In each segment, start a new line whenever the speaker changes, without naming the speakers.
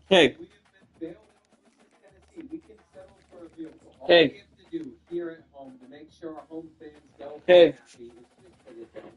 Hey,
Bail versus Tennessee. We can settle for a field goal. All
hey,
we have to do here at home to make sure our home fans go home
hey.
happy is just put it down.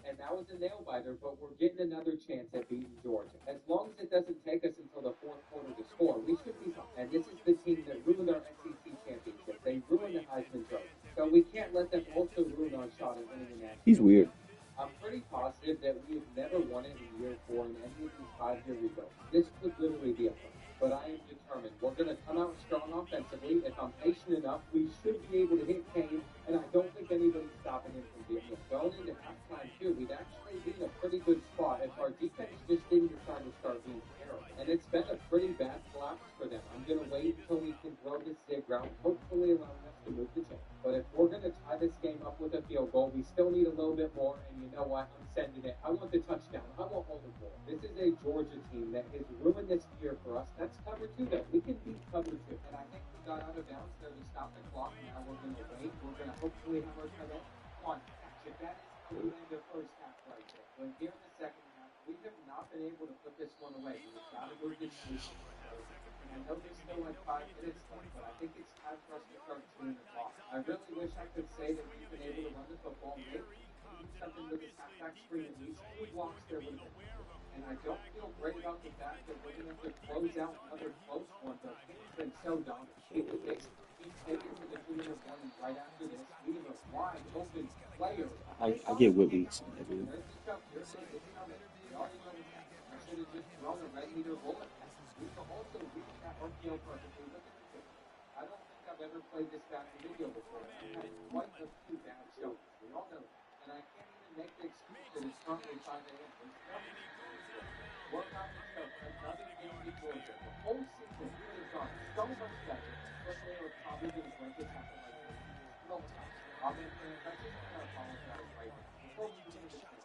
And that was a nail biter, but we're getting another chance at beating Georgia. As long as it doesn't take us until the fourth quarter to score, we should be fine. And this is the team that ruined our SEC championship. They ruined the Heisman Trophy. So we can't let them also ruin our shot at winning a
He's
national
weird.
championship. I'm pretty positive that we have never won it in year four in any of these 5 year rebuilds. This could literally be a first, but I am determined. We're going to come out strong offensively. If I'm patient enough, we should be able to hit Kane, and I don't think anybody's stopping him from being going into halftime too. We'd actually be in a pretty good spot if our defense just didn't decide to start being terrible. And it's been a pretty bad collapse for them. I'm going to wait until we can throw this zig route, hopefully allowing us to move the chain. But if we're going to tie this game up with a field goal, we still need a little bit more. And you know what? I'm sending it. I want the touchdown. I want all the goal. This is a Georgia team that has ruined this year for us. That's cover two, though. We can beat cover two. And I think we got out of bounds there to stop the clock. Now we're going to wait. We're going to hopefully have our tight end. One, catch it. That is how we end the first half right there. But here in the second half, we have not been able to put this one away. We've got to move the chains. And I know there's still like 5 minutes left, but I think it's time for us to start chewing the clock. I really wish I could say that we've been able to run the football. Maybe do something with this halfback screen. At least 2 blocks there would have been helpful. And I don't feel great about the fact that we're going to have to close out another close one, but Kane's been so dominant. He could basically keep taking to the tune of one, and right after this, we have a wide open player.
I get what he's saying, dude.
There's the choke. Here's it's coming. We already know what's happening. I should have just thrown a red meter bullet. We can also read that RPO perfectly. Look at the video. I don't think I've ever played this back in video before. I've had quite a few bad shows. We all know that. And I can't even make the excuse that it's currently 5 a.m. There's no excuse for it. We're about to choke another game to Georgia. The whole season could have gone so much better, but they are probably going to break a tackle like this. No time. Amen, fans. I just want to apologize right now. Before we get into this,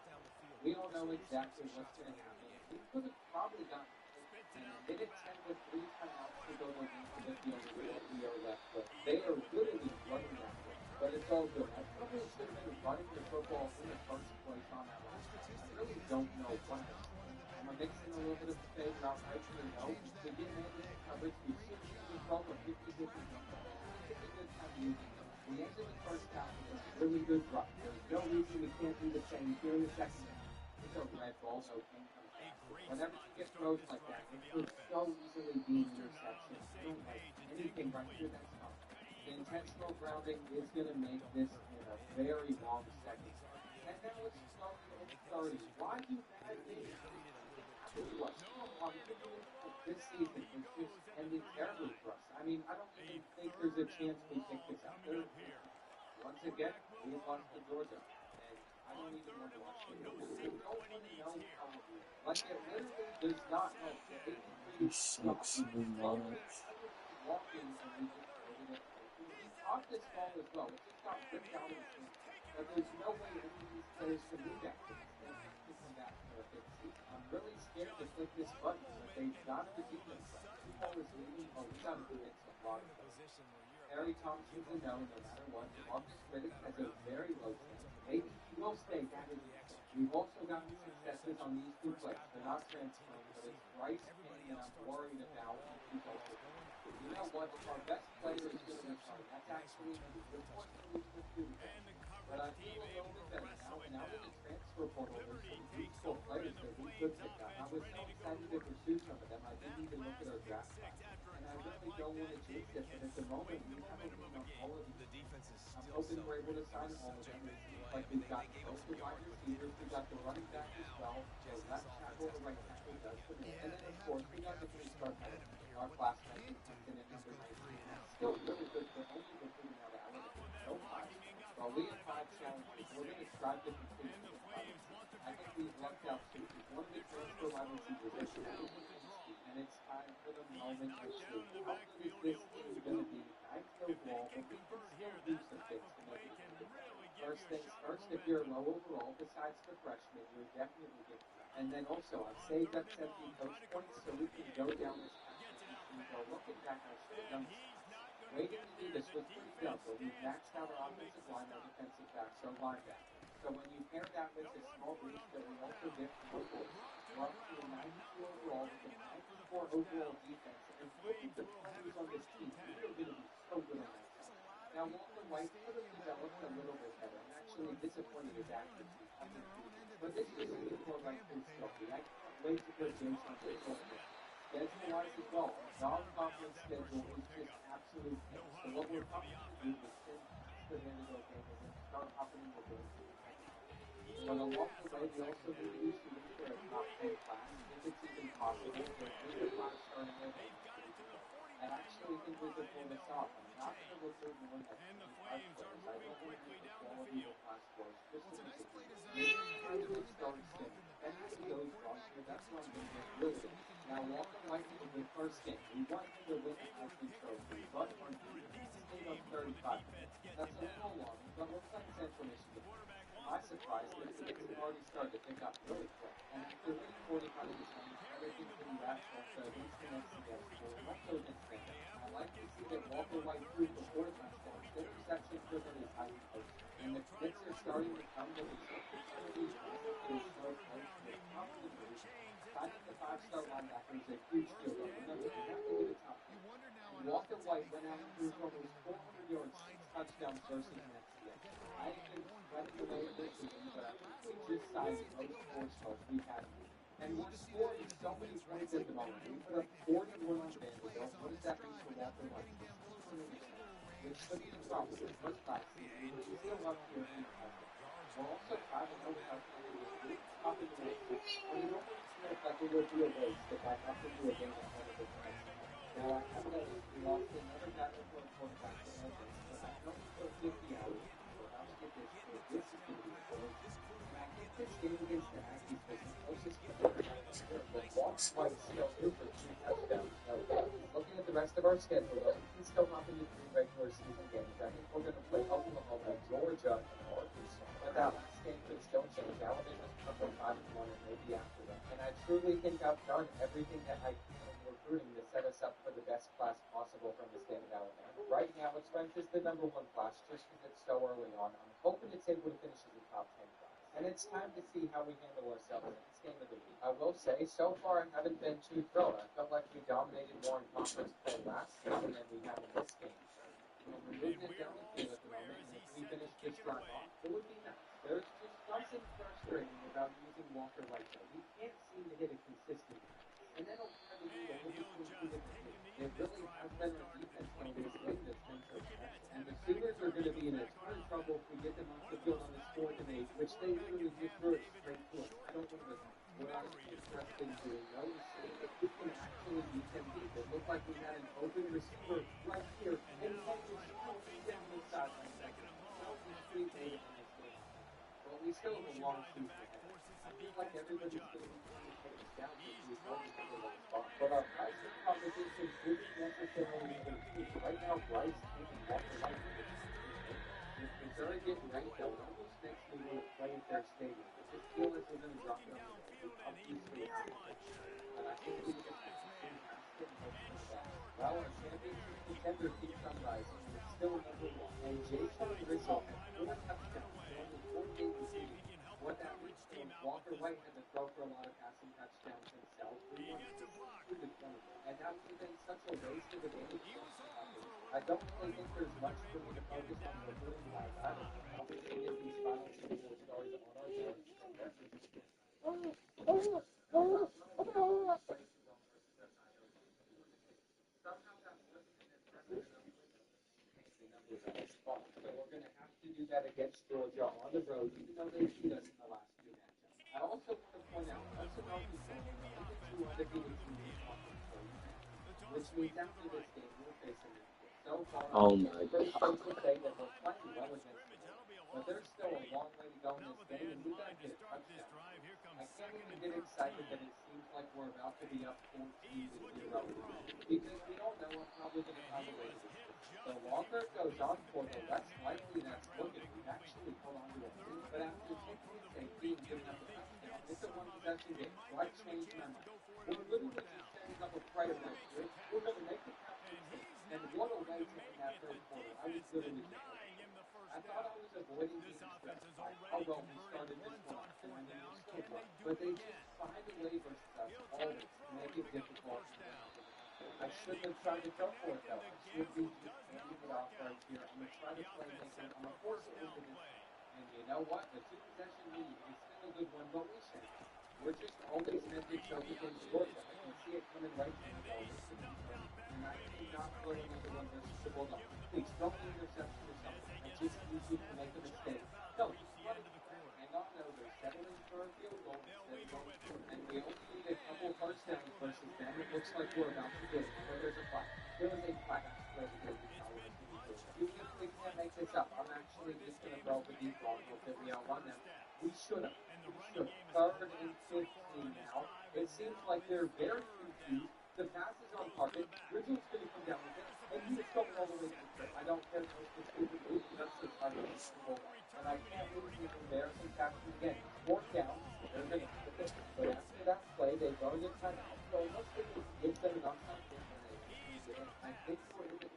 we all know exactly what's going to happen. We could have probably gotten in a minute 10 with 3 timeouts to go into the field with what we are left with. They are literally running that play, but it's all good. I probably should have been running the football in the first place on that last play. I really don't know what I was thinking. Am I mixing a little bit of the fade route right here? No. To get man-to-man coverage, we should use the 12 or 50-50 jump ball. This is a good time to use it. We ended the first half with a really good run. There's no reason we can't do the same here in the second half. It's a red ball, so Kane comes back. Whenever you get throws like that, it could so easily be an interception. I don't like anything right here that's not. The intentional grounding is going to make this in a very long second half. And now it's starting at 30. Why do bad things just happen to us? Come on, this season has just ended terribly for us. I mean, I don't even think there's a chance we pick this up. Once again, we have lost to Georgia, and I don't even want to watch it. I don't want to know how we lose. Like, it literally does not help. The
He
83 block,
sucks
we
so
throw it,
much.
I would be walking, and we just floated it right through. He caught this ball as well. It just got ripped out of his hand. But there's no way any of these players can rebound from this. They have to come back for a big season. I'm really scared to click this button, but they've got to redeem themselves. Football is leading. Oh, we got to commit a lot of plays. Harry Thompson's a no matter what. Marcus Riddick has a very low chance. Maybe he will stay. That is insane. We've also gotten successes on these 2 plays. They're not transferring, but it's Bryce King that I'm worried about. He's also you know what? If our best player is going to return, that's actually a good point to lose the 2 but I feel a little bit better now. And out of the transfer portal, there's some useful players that we could pick up. I was so excited to pursue some of them, I didn't even look at our draft class. And I really don't want to jinx it, but at the moment, we have a lead on all of these players. I'm hoping we're able to sign all of them. It seems like we've got both the wide receivers, we got the running back as well. The left tackle, the right tackle does come in. And then, of course, we got the 3-star tight end. Our classmate who comes in at number 19. That's still really good for only recruiting out of Alabama. No 5 stars. Well, we have 5 challenges. We're going to strive to complete them with 5 receivers. I think we've lucked out too. One of the transfer wide receivers is and it's time for the moment of truth. How good is this team going to be? 9 overall, but we can still do some things to make it a little bit better. First things first, if you're low overall, besides the freshman, you're definitely getting that. And then also, I've saved up 70 coach points so we can go down this path with these teams. Well, looking back, I should have done this. Waiting to do this was pretty dumb, but we maxed out our offensive line, our defensive backs, our linebackers. So when you pair that with the small boost that we also get from our quarterback, we're up to a 92 overall with a 94 overall defense, and really the players on this team, we are going to be so good on that side. Now, Walker White could have developed a little bit better. I'm actually disappointed his accuracy hasn't improved. But this just means more right for Stokely. I can't wait to put James on the court. Schedule-wise as well, our non-conference schedule is just absolute chaos. So what we're probably going to do is send past the Vanderbilt game and then start happening the games in the second half. But along the way, we also need to be shooting for a top 10 class, if it's even possible, or with the class starting at I actually think we could pull this off. I'm not going to recruit more than 25 players. I don't want to make the quality of the class worse just because of this. We're trying to get started soon. And as it goes wrong here, that's when I'm going to get really good. Now, Walker White in the first game, we want him to win the Heisman Trophy, but our defense stayed up 35 minutes. That's a little long, but looks like Central Michigan. My surprise is the Knicks have already started to pick up really quick. And after winning 45 to 20, everything pretty rational against the next against school, and also against them. I like to see that Walker White threw for 4 touchdowns, interceptions within his high post. And the Knicks are starting to come to the surface of these massive slow plays to the top of the league. Finding the 5-star linebacker is a huge deal, though. Remember, you have to get a top 10. And Walker White went out and threw for almost 400 yards, 6 touchdowns versus an FCS. I have been spreading the way of this season, but I think we just signed the most 4-stars we've had. And we're scoring so many points at the moment. We put up 41 on Vanderbilt. What does that mean for Walker White? Which could be the problem. First class season, but he's still up here in the country. We're also 5-0 touchdowns with good top of the list. And you almost feel like it would be a waste if I have to do a game ahead of the next. Now, I have noticed we lost another guy for a quarterback in our game, but I know we put 50 hours. So how to get this through. This is going to be important. And I think this game against the Aggies was the closest game but Walker White still threw for 3 touchdowns. Now, looking at the rest of our schedule, though, we can still hop into 3 regular season games. I think we're going to play Oklahoma, Georgia, and Arkansas. But that last game could still change. Alabama's number 5-1, and maybe after that. And I truly think I've done everything that I can in recruiting to set us up for the best class possible from the state of Alabama. Right now, it's ranked as the number 1 class just because it's so early on. I'm hoping it's able to finish as a top 10 class. And it's time to see how we handle ourselves in this game of the week. I will say, so far, I haven't been too thrilled. I felt like we dominated more in conference play last season than we have in this game. We're moving it down the field at the moment, and if we finish this drive off, it would be nice. There's just something frustrating about using Walker White, though. He can't seem to hit a consistent pass. And then he'll try to do the whole between 2 different things. It really has been our defense on this game that's been so special. And the Sooners are going to be in a ton of trouble if we get them off the field on this 4th and 8, which they literally just threw it straight to us. I don't know what I was interested in doing, though, is seeing if we can actually beat them deep. It looked like we had an open receiver right here, and he had just moving down the sideline. So we made it on this game. Well, we still have a long season ahead. I feel like everybody's going to be trying to take us down to these moments in the spot. But our pricing competition isn't necessarily other teams. Right now, Bryce and Walker White are if Missouri get ranked, that would almost makes me want to play at their stadium. I just feel like we're going to drop down the road. Obviously, but I think we just have to swing past it and hope for the best. Well, our championship contender keeps on rising, and it's still number 1. And Jason Rizzo had 4 touchdowns on the 4-game season. What that means for Walker White had to throw for a lot of passing touchdowns himself. We won 62 to 20. And that would have been such a waste of a game. I don't really think there's much for me to focus on recruiting wise. I don't know how we can get these final 2 4 stars on our board. So we're going to have to do that against Georgia on the road, even though they beat us in the last 2 matchups. I also want to point out, us and Arkansas are the only 2 undefeated teams in conference play, which means after this game, we're facing them. So far,
Oh my
first
God.
thing to say that we're playing well against them, but there's still a long way to go in this game, and we got to get a touchdown. I can't even get excited that it seems like we're about to be up 14-0, because we all know we're probably going to find a way to do it. The longer it goes on for, the less likely that's looking. We've actually held on to a lead, but after taking a safety and giving up a touchdown, it's a 1-possession game. So I changed my mind. We're literally just setting up a prayer right here. We're going to make it count for 6. And what a way to end that 3rd quarter. I was literally just I thought I was avoiding being stressed by how well we started this one, and I mean, we still won. But they just find a way versus us always to make it difficult. I shouldn't have tried to go for it though. I should be just handing it off right here. I'm gonna try to playmaker. I'm gonna force it into this one. And you know what? The two possession lead is still a good one, but we shan't. We're just always meant to choke against Georgia. I can see it coming right from the goal. This could be perfect. And I cannot throw another one versus the Bulldogs. Please throw me an interception or something. I just need you to make a mistake. No, just run it back. Hang on over. Settle in for a field goal instead of going for it. And we only need a couple first downs versus them. It looks like we're about to get it. I know there's a flag. There was a flag. I swear to God, even if we can't make this up, I'm actually just going to throw the deep ball. Hope that we outrun them. We should have. Third and 15 now. It seems like they're very confused. The pass is on target. Ridgel's going to come down with it, and he's going all the way to the trip. I don't care if it's the stupid move. That's the target. And I can't lose the embarrassing caption again. It's fourth down. They're going to flip it. But after that play, they go to timeout. So let's give them enough time. I think we're in the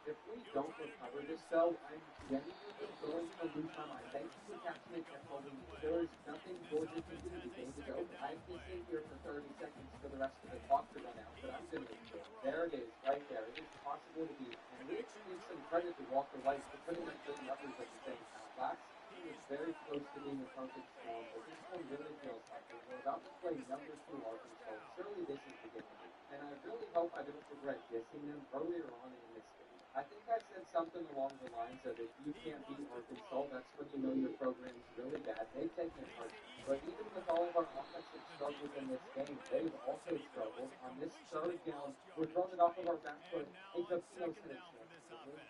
if we don't recover this, though, I'm genuinely going to lose my mind. Thank you for catching it and holding me. There is nothing Georgia can do. The game is over. I have to stay here for 30 seconds for the rest of the clock to run out, but I'm going to enjoy it. There it is, right there. It is possible to beat. And we have to give some credit to Walker White for putting up good numbers at the same time. Last season was very close to being a perfect storm, but this one really feels like it. We're about to play number 2 Arkansas. Surely this is the game. And I really hope I don't regret dissing them earlier on in this game. I think I said something along the lines of if you can't beat Arkansas, that's when you know your program's really bad. They've taken it hard. But even with all of our offensive struggles in this game, they've also struggled. On this third down, we're throwing it off of our back foot. Hey, Copinos had a chance.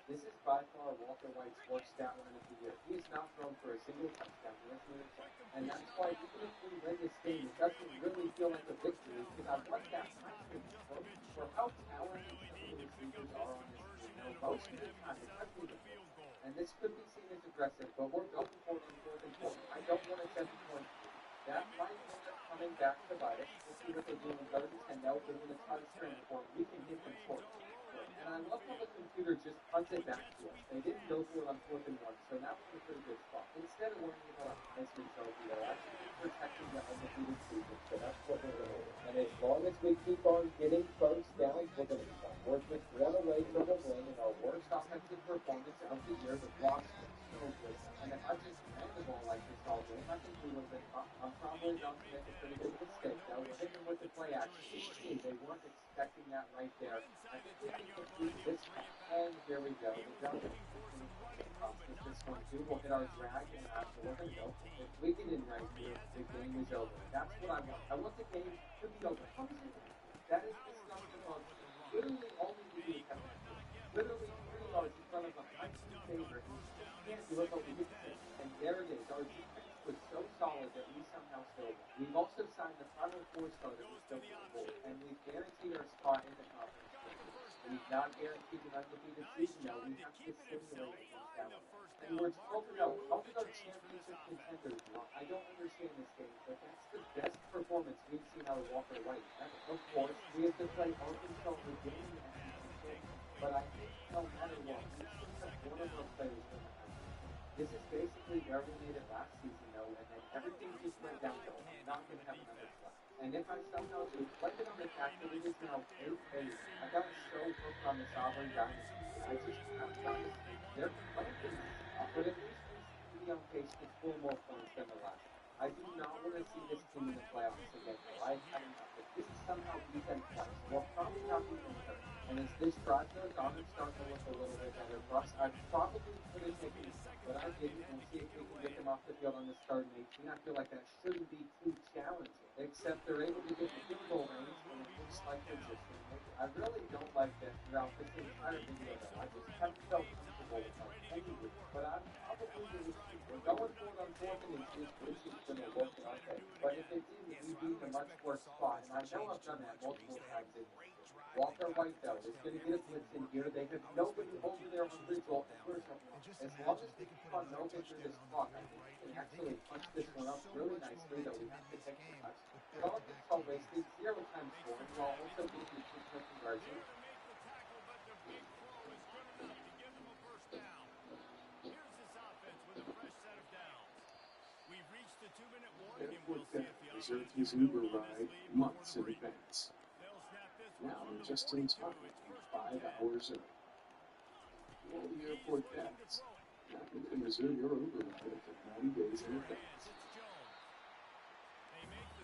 This is by far Walker White's worst stat line of the year. He has not thrown for a single touchdown. And that's why even if we win this game, it doesn't really feel like a victory because I want that for how talented some of the receivers are on this team. Most of the time, especially the field goal. And this could be seen as aggressive, but we're going for it on 4th and 4. I don't want a 7-point. That might end up coming back to bite us. We'll see what they do in 3rd and 10. Now they're going to try to scramble for it. We can hit them short. And I love how the computer just punted back to us. They didn't go for it on 4th and 1, so now we're in a pretty good spot. Instead of worrying about a Heisman Trophy, they're actually protecting the undefeated season, so that's what we're going to do. And as long as we keep on getting first downs, we're going to be fine. We're just one away from a win in our worst offensive performance of the year. The blocks were so good. And if I just ran the ball like this all game, I think we would have been fine. I'm probably about to make a pretty big mistake, though. We're hitting them with the play action. They weren't expecting that right there. I think we can complete this one. And here we go. The jump is this one, too. We'll hit our drag and we're going to go. If we get in right here, the game is over. That's what I want. I want the game to be over. How is it? That is the stuff that bugs me. Literally, all we need to do is have that. Literally 3 yards in front of a high-speed favorite. Can't do it, but we get it. And there it is. Our defense was so solid that we somehow still won. We've also signed the final 4-star that we still can afford. And we've guaranteed our spot in the conference. We've not guaranteed an undefeated season, though. We have to simulate against that one. And we're 12-0. How did our championship contenders run? I don't understand this game, but that's the best performance we've seen out of Walker White. Of course, we have to play Arkansas again in the SEC. But I think no matter what, we still have one of our players from the country. This is basically where we made it last season, though, and then everything just went downhill. I'm not going to have another play. And if I somehow just blame it on the fact that it is now 8-8, I got so hooked on the Sovereign Dynasty. I just have trying to see their playing things up, but at least we seem to be on pace to score more points than the last. I do not want to see this team in the playoffs again, though. I have enough. If we somehow beat them twice, we'll probably not beat them third. And as this drive goes on, it's starting to look a little bit better for us. I probably could have taken it, but I didn't. We'll see if we can get them off the field on this 3rd and 18. I feel like that shouldn't be too challenging, except they're able to get the field goal range, and it looks like they're just going to make it. I really don't like that throughout this entire video, though. I just haven't felt comfortable with our anyway, but I'm probably going to keep going for it on 4th and inches, which is going to work in our favor. But if it didn't, we'd be in a much worse spot, and I know I've done that multiple times in this game. Walker White, though, is going to get a blitz in here. They have nobody over there on Ridgel. As long as we keep on milking through this clock, I think we can actually punch this one up really nicely, though we have to take the touch. Arkansas wasted 0 time scoring while also getting the 2-point conversion.
Airport Pep reserved his Uber ride months in advance. Now just in time, 5 hours early. All the airport bags. Now you can reserve your Uber ride for 90 days in advance.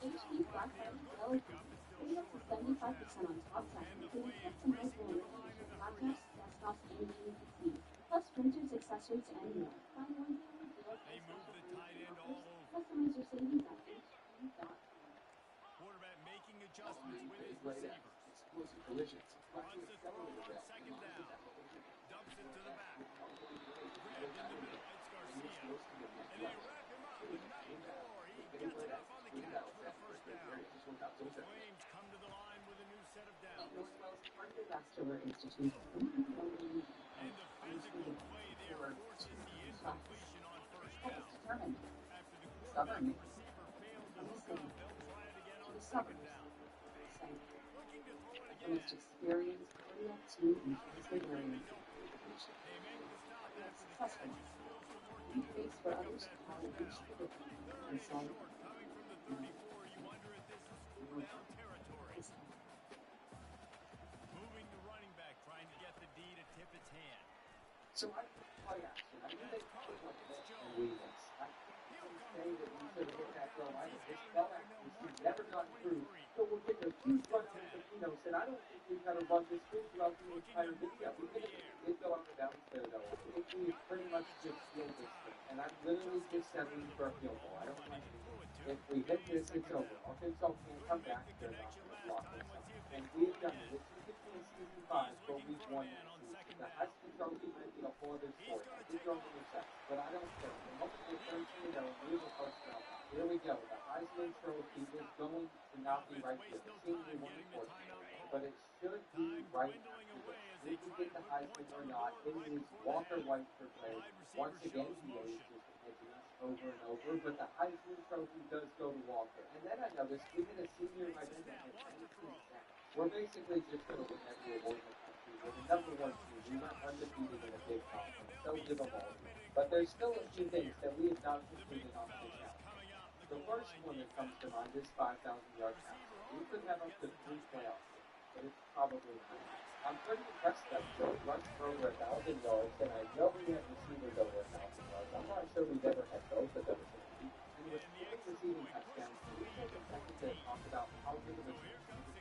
HP Black Friday sale is on. Save up to 75% on top tech, including custom mobile and international laptops, desktops, and gaming PCs, plus printers, accessories, and more. Find one family deal plus special financing offers. Customize your savings at hp.com.
Quarterback making adjustments with his
Right
receivers.
out. Explosive collisions.
Runs the throw on second down. Dumps it to the back. Grabbed in the middle. It's Garcia. And they wrap him up. Not more. He gets enough on the catch for the first down. The Flames come to the line with a new set of downs.
Northwell's Cardiovascular Institute.
And the physical play there forces the incompletion on first
Help
down.
us determine.
After the
Stubborn.
quarterback receiver fails to hook up, they'll try it again on second down. Looking to throw it
The
again.
most experienced cardiac team in translate areas.
They make the stop after the
Successful.
catch. Throws for more
In
yards.
place for others to how it reached the victory.
Third
And
and
so,
short, coming from the 34. You wonder if this is fourth down territory.
it's
Moving the running back, trying to get the D to tip its hand.
So I play action. I knew they put up this and Williams. I can't say that we should have hit that goal line. This fell action. We've never gotten through. So we're getting a huge run on the Pino. Said, I don't think we've got to run this through throughout the entire video. We did go up and down there, though. I think we pretty much just sealed this thing. And I'm literally just settling for a field goal. I don't want to. If we hit this, it's over. Arkansas can't come back. They're not going to block this up. And we have done it. It's between season 5, but we've won this season. The Heisman Trophy might be a whole other story. I think they're going to accept, but I don't care. The moment they 13-0, we have a first round. Here we go. The Heisman Trophy is going to not be right here. The team we won the fourth, but it should be right after this. If we get the Heisman or not, it is Walker White for Greg. Once again, he is just edging us over and over, but the Heisman Trophy does go to Walker. And then I noticed we had a senior identity at 19 sacks. We're basically just going to win every award in the country. We're the number one team. We went undefeated in a big conference. So give them all. But there's still a few things that we have not completed on this out. The first one that comes to mind is 5,000-yard pass. We could have up to 3 playoffs, but it's probably not. I'm pretty impressed that Joe rushed for over 1,000 yards, and I know we had receivers over 1,000 yards. I'm not sure we've ever had both of those. And with 3 receiving touchdowns, we take a second to talk about how good of a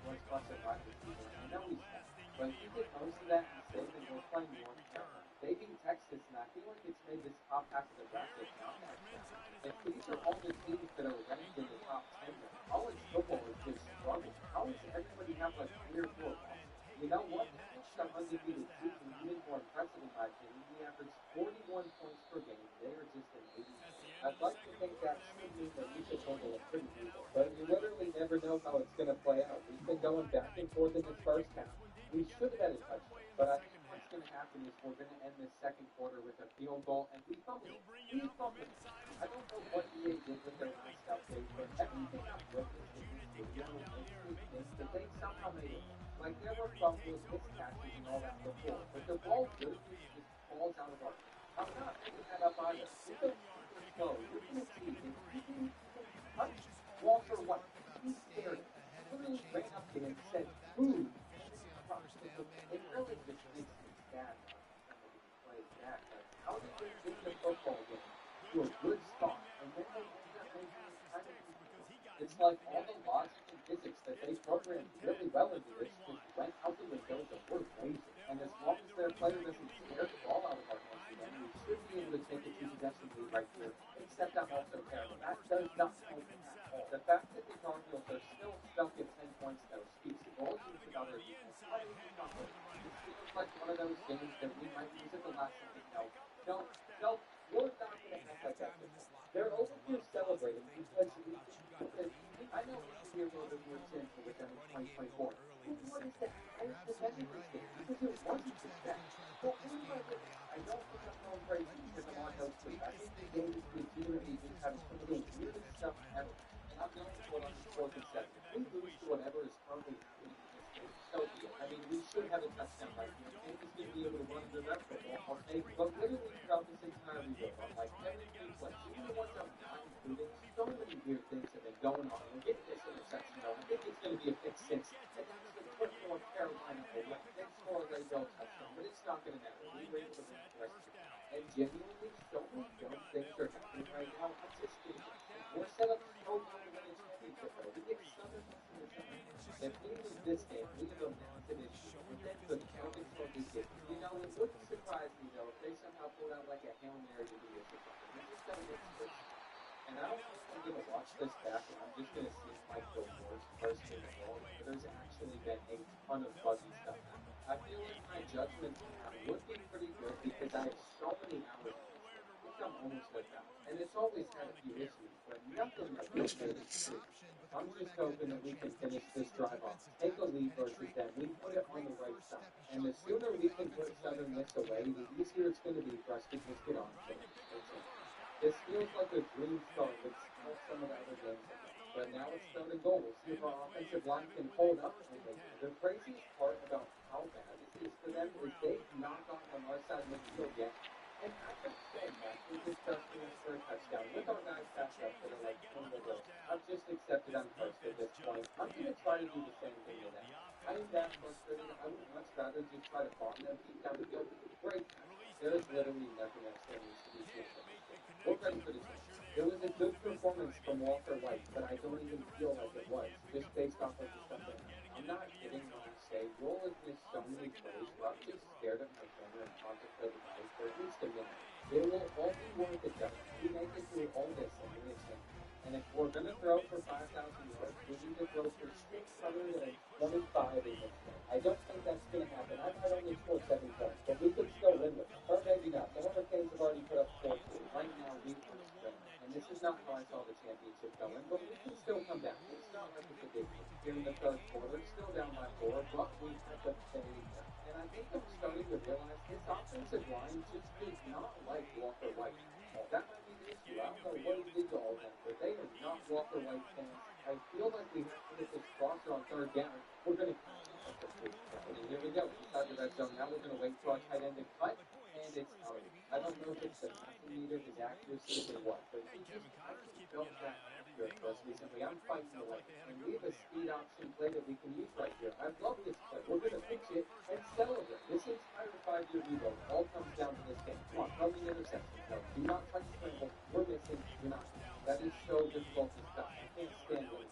was plus a wide receiver. I know he's not, but he did most of that instead, and we're playing North Carolina. They beat Texas, and I feel like it's made this top half of the bracket not that bad. If these are all the teams that are ranked in the top 10, then college football is just struggling. How does everybody have like 3 or 4 losses? You know what? Some undefeated season, even more impressive in my opinion. We averaged 41 points per game. They are just an 80. I'd like to think that should mean that we could handle it pretty easily, but you literally never know how it's going to play out. We've been going back and forth in this first half. We should have had a touchdown, but I think what's going to happen is we're going to end this second quarter with a field goal, and we fumbled it. We fumbled it. I don't know what EA did with their last update, but everything I've witnessed in this video makes me think that they somehow made it. Like there were fumbles, missed catches, and all that before, but the ball literally just falls out of our hands. I'm not making that up either. We go super slow. You're going to see if you can touch Walter White. He stared. Literally ran up to him and said, "Boom." It really just makes me sad when somebody plays that. Like, how did they get the football game to a good start, and then they end up making it kind of easy? It's like all the logic and physics that they programmed really well into this just went out the window, and we're lazy. And as long as their player doesn't scare the ball out of our hands again, we should be able to take a 2-possession lead right here. Except I'm also terrible. That does not help me at all. The fact that the Cardinals are still stuck at 10 points though speaks volumes about our defense. This feels like one of those games that we might lose at the last second. No, we're not going to act like that. They're over here celebrating because I know we should be a little bit more cynical with them in 2024. But what is that? I was defending this game because it wasn't just that. Well, I don't think I'm going crazy because I'm on those tweets. I think the game is legitimately just having some of the weirdest stuff ever. And I'm going to put on the 4th and 7. If we lose to whatever is currently happening in this game, so be it. I mean, we should have a touchdown right here. And he's going to be able to run the rest of the ball. Okay, but literally throughout this entire video, like every few plays, even the ones I'm not including, so many weird things have been going on. We're getting this interception, though. I think it's going to be a pick 6. And that's the quick North Carolina beginning of this game, we have a massive issue. And then the Celtics totally did. You know, it wouldn't surprise me though if they somehow pulled out like a Hail Mary to beat us or something. We just don't get switched. And I don't know if I'm gonna watch this back and I'm just gonna see like the worst in the world. But there's actually been a ton of fuzzy stuff happen. I feel like my judgment now would be pretty good because I have so many hours in this game. I think I'm almost at that. And it's always had a few issues, but nothing like this made it serious. I'm just hoping that we can finish this drive off, take a lead versus them. We put it on the right side. And the sooner we can put Southern Miss away, the easier it's going to be for us to just get on to the next game. This feels like a dream start with how some of the other games have gone. But now it's third and goal. We'll see if our offensive line can hold up. And they do. The craziest part about how bad this is for them is they've not gotten on our side of the field yet. And after saying that, we just trusting us for a touchdown with our guys backed up that are like 20 years old. I've just accepted I'm cursed at this point. I'm going to try to do the same thing with them. I am that frustrated. I would much rather just try to bomb them deep down the field. Great. There is literally nothing else that needs to be changed at this point. We're ready for the chance. It was a good performance from Walker White, but I don't even feel like it was, just based off of the stuff that happened. I'm not kidding when I say Joel has missed so many plays where I'm just scared of my camera and contemplating life for at least a minute. It will all be worth it though. We make it through all this and we attempt. And if we're going to throw for 5,000 yards, we need to throw for 625 in this game. I don't think that's going to happen. I might only score 7 points, but we could still win with it. Or maybe not. The Hurricanes have already put up 4-2. Right now, we are winning. And this is not how I saw the championship going, but we can still come back. It's not like it's a big deal. Here in the third quarter, still down by 4, but we had the fade down. And I think I'm starting to realize this offensive line just does not like Walker White. That might be the issue. I don't know what he did to all of them, but they are not Walker White fans. I feel like we have to get this crosser on third down. We're going to and here we go. Inside the red zone. Now we're going to wait for our tight end to cut, and it's out. I don't know if it's the passing meter, his accuracy, or what, but he just hasn't felt that accurate for us recently. I'm fighting the leg, and we have a speed option play that we can use right here. I love this play. We're going to pitch it and celebrate. This entire 5-year rebuild all comes down to this game. Come on, throw me an interception. No, do not try to scramble. We're missing. You're not. That is so difficult to stop. I can't stand it.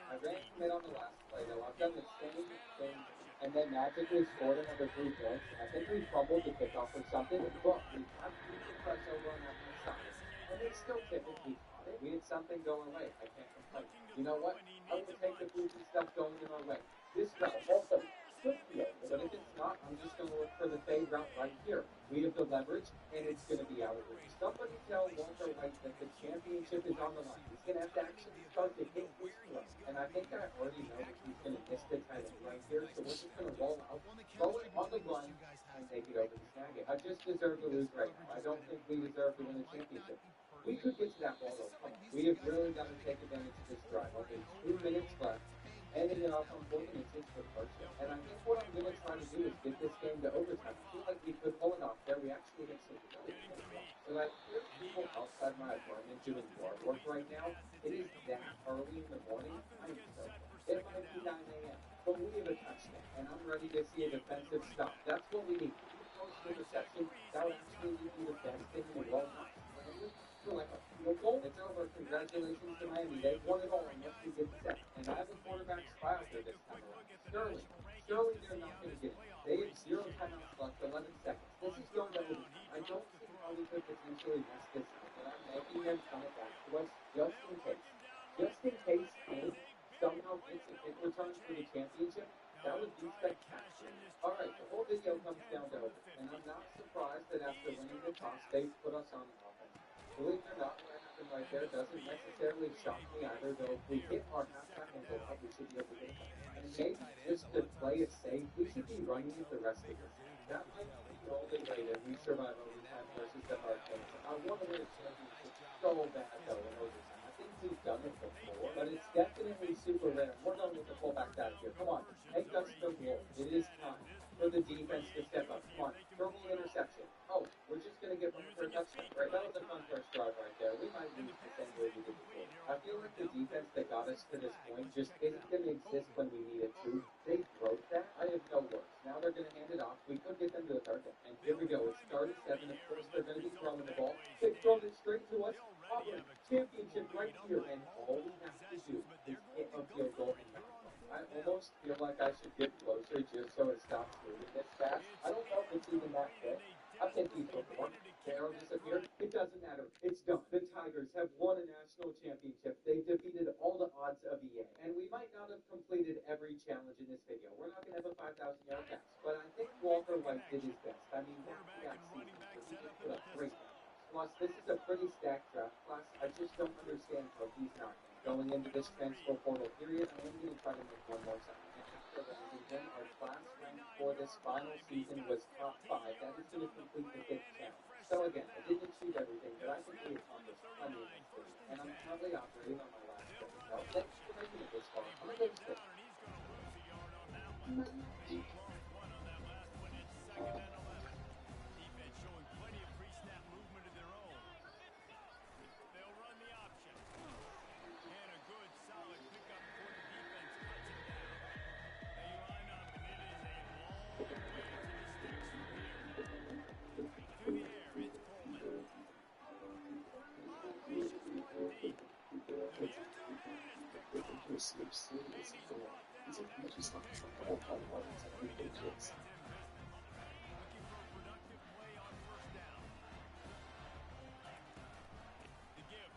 I ran commit on the last play, though. I've done the same thing and then magically scored another 3 points. I think we fumbled the kickoff or something, but we have to keep the press over on that left side. And they still typically caught it. We had something go our way. I can't complain. You know what? I will take the goofy stuff going in our way. This route also should be over, but if it's not, I'm just going to look for the fade route right here. We have the leverage, and it's going to be out of reach. Somebody tell Walker White that the championship is on the line. He's going to have to actually start to hit this throw. And I think I already know that he's going to miss the tight end right here, so we're just going to roll out, throw it on the run, and take it over to snag it. I just deserve to lose right now. I don't think we deserve to win the championship. We could get to that ball, though. Come on. We have really got to take advantage of this drive. Only 2 minutes left. Ending it off on 4 minutes is for touchdown. And I think what I'm going to try to do is get this game to overtime. I feel like we could pull it off there. We actually have some really good stuff. So I hear people outside my apartment doing yard work right now. It is that early in the morning. I am so it might be 9 a.m. But we have a touchdown. And I'm ready to see a defensive stop. That's what we need. If we throw an interception, that would actually be the best thing in the world. Feel like a field goal. It's over. Congratulations to Miami. They've won it all unless we get set. And I have a quarterback spy out there this time around. Sterling. They're not going to get it. They have 0 timeouts left, 11 seconds. This is going to overtime. I don't see how we could potentially mess this up, but I'm making them come back to us just in case. Just in case Kane somehow gets a kick return for the championship, that would be spectacular. All right, the whole video comes down to overtime, and I'm not surprised that after winning the toss, they put us on the offense. Believe it or not, what happened right there doesn't necessarily shock me either, though if we hit our halftime and go up, we should be able to get it back. And maybe just to play it safe, we should be running it the rest of this. That might be the only way that we survive overtime versus the Hurricanes. I want to win a championship so bad, though, in overtime. I think we've done it before, but it's definitely super rare. We're going to get the fullbacks out of here. Come on, take us to glory. It is time for the defense to step up. Come on, throw me an interception. Oh, we're just going to get one for a touchdown. Right, that was a fun first drive right there. We might lose the same way we did before. I feel like the defense that got us to this point just isn't going to exist when we need it to. They broke that. I have no words. Now they're going to hand it off. We could get them to the third down. And here we go. It's 37. Of course, they're going to be throwing the ball. They throw it straight to us. Auburn, championship right here. And all we have to do is hit a field goal. I almost feel like I should get closer just so it stops moving this fast. I don't know if it's even that quick. I'll take these before. The arrow disappeared. It doesn't matter. It's done. The Tigers have won a national championship. They defeated all the odds of EA. And we might not have completed every challenge in this video. We're not going to have a 5,000-yard pass. But I think Walker White did his best. I mean, back-to-back seasons where he just put up great numbers. Plus, this is a pretty stacked draft class. I just don't understand how he's not going into this transfer portal period. I am going to try to make one more sign. And after that season, our class rank for this final season was top 5. That is going to complete the 5th challenge. So again, I didn't achieve everything, but I think we accomplished plenty in this video. And I'm currently operating on my last credit. Now, thanks for making it this far. I'm going to go to state.